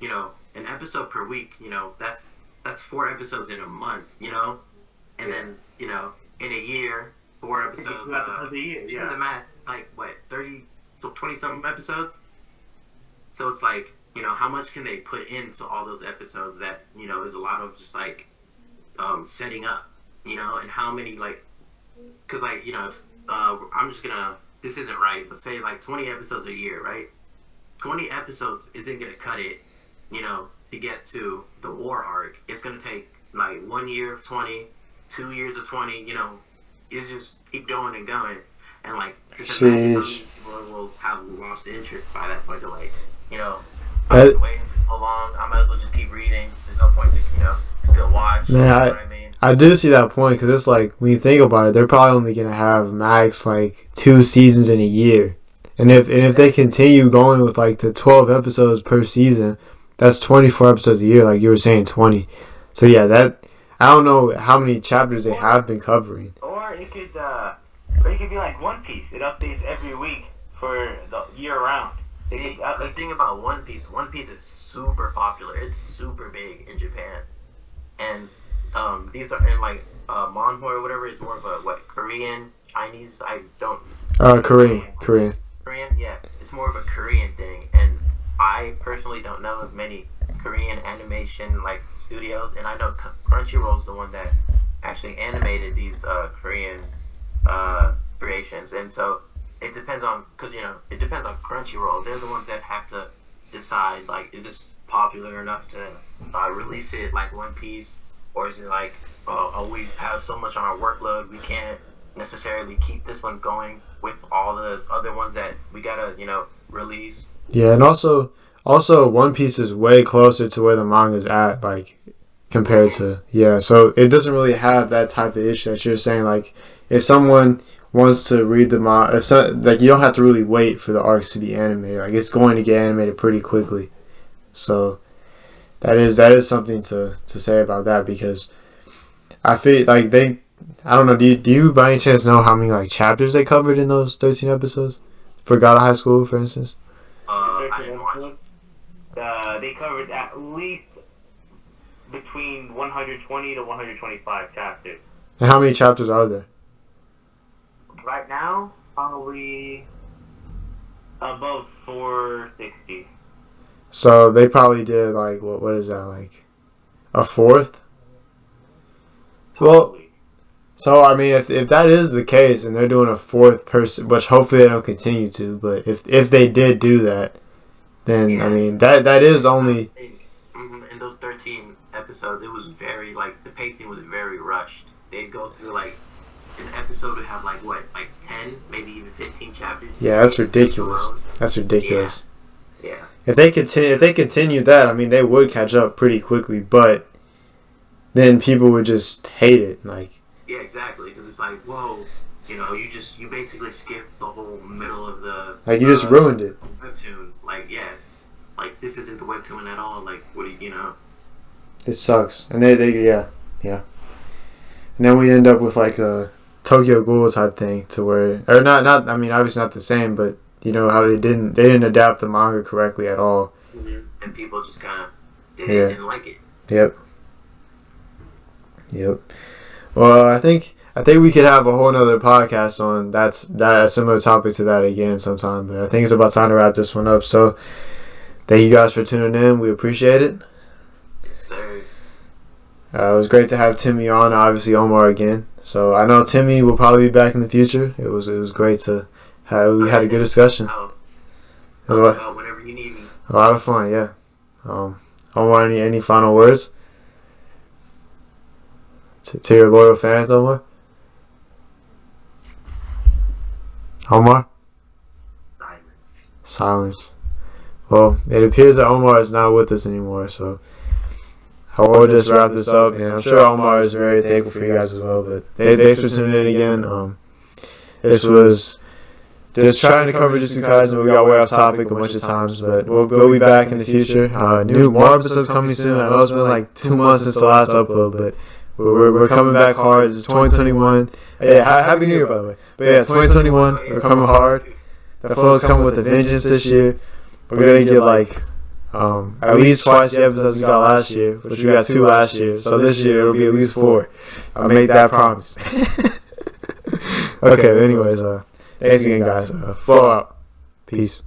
an episode per week, that's 4 episodes in a month, and then in a year 4 episodes, a year, do the math, it's like what, 30, so 20 something episodes. So it's like, how much can they put into all those episodes that is a lot of just like setting up, and how many, like, because like if I'm just gonna, this isn't right, but say like 20 episodes a year, right? 20 episodes isn't gonna cut it, to get to the war arc. It's gonna take like 1 year of 20, 2 years of 20, it's just keep going and going, and like just imagine how many people will have lost interest by that point. They're like, I've been waiting for so long, I might as well just keep reading. There's no point to still watch. Man, you know what I mean? I do see that point because it's like when you think about it, they're probably only gonna have max like 2 seasons in a year, and if they continue going with like the 12 episodes per season, that's 24 episodes a year, like you were saying, 20. So yeah, that I don't know how many chapters they have been covering. Or it could be like One Piece. It updates every week for the year round. See, the thing about One Piece is super popular. It's super big in Japan, and these are in like manhwa or whatever is more of a Korean, Chinese. I don't. Korean. Yeah, it's more of a Korean thing, and I personally don't know of many Korean animation like studios, and I know Crunchyroll is the one that actually animated these Korean creations, and so it depends on, because it depends on Crunchyroll. They're the ones that have to decide, like, is this popular enough to release it like One Piece, or is it like, oh, we have so much on our workload, we can't necessarily keep this one going with all the other ones that we gotta release. Yeah, and also One Piece is way closer to where the manga's at, like compared to so it doesn't really have that type of issue that you're saying. Like if someone wants to read the manga, like you don't have to really wait for the arcs to be animated. Like it's going to get animated pretty quickly. So that is something to say about that, because I feel like I don't know, do you by any chance know how many like chapters they covered in those 13 episodes for God of High School, for instance? I didn't watch. They covered at least between 120 to 125 chapters. And how many chapters are there? Right now, probably above 460. So they probably did like what is that, like a fourth? Well, so I mean, if that is the case and they're doing a fourth person, which hopefully they don't continue to, but if they did do that, then I mean that is only in those 13 episodes. It was very like the pacing was very rushed. They'd go through like an episode would have like 10, maybe even 15 chapters. Yeah, that's ridiculous. That's ridiculous. Yeah. If they continue that, I mean, they would catch up pretty quickly, but then people would just hate it. Like. Yeah, exactly. Because it's like, whoa, you basically skipped the whole middle of the. Like you just ruined it. Webtoon, like like this isn't the webtoon at all. Like what do you know? It sucks, and they and then we end up with like a Tokyo Ghoul type thing to where, or not. I mean, obviously not the same, but how they didn't adapt the manga correctly at all. Mm-hmm. And people just kind of didn't like it. Yep. Well, I think we could have a whole nother podcast on that a similar topic to that again sometime. But I think it's about time to wrap this one up. So thank you guys for tuning in. We appreciate it. Yes, sir. It was great to have Timmy on. Obviously, Omar again. So I know Timmy will probably be back in the future. It was great to have. We had a good discussion. Whenever you need me. A lot of fun, yeah. Omar, any final words to your loyal fans, Omar? Omar? Silence. Well, it appears that Omar is not with us anymore, so I will just wrap this up. And I'm sure Omar is very thankful for you guys as well. But thanks for tuning in again. This was just trying to cover Jujutsu Kaisen. We got way off topic a bunch of times, but we'll be back in the future. More episodes coming soon. I know it's been like 2 months since the last upload, but we're coming back hard. It's 2021. Yeah, Happy New Year, by the way. But yeah, 2021, we're coming hard. The flow's coming with a vengeance this year. We're going to get like at least twice the episodes we got last year, which we got 2 last year. So this year it'll be at least 4. I made that promise. Okay, but anyways, thanks again, guys. Flow out. Peace.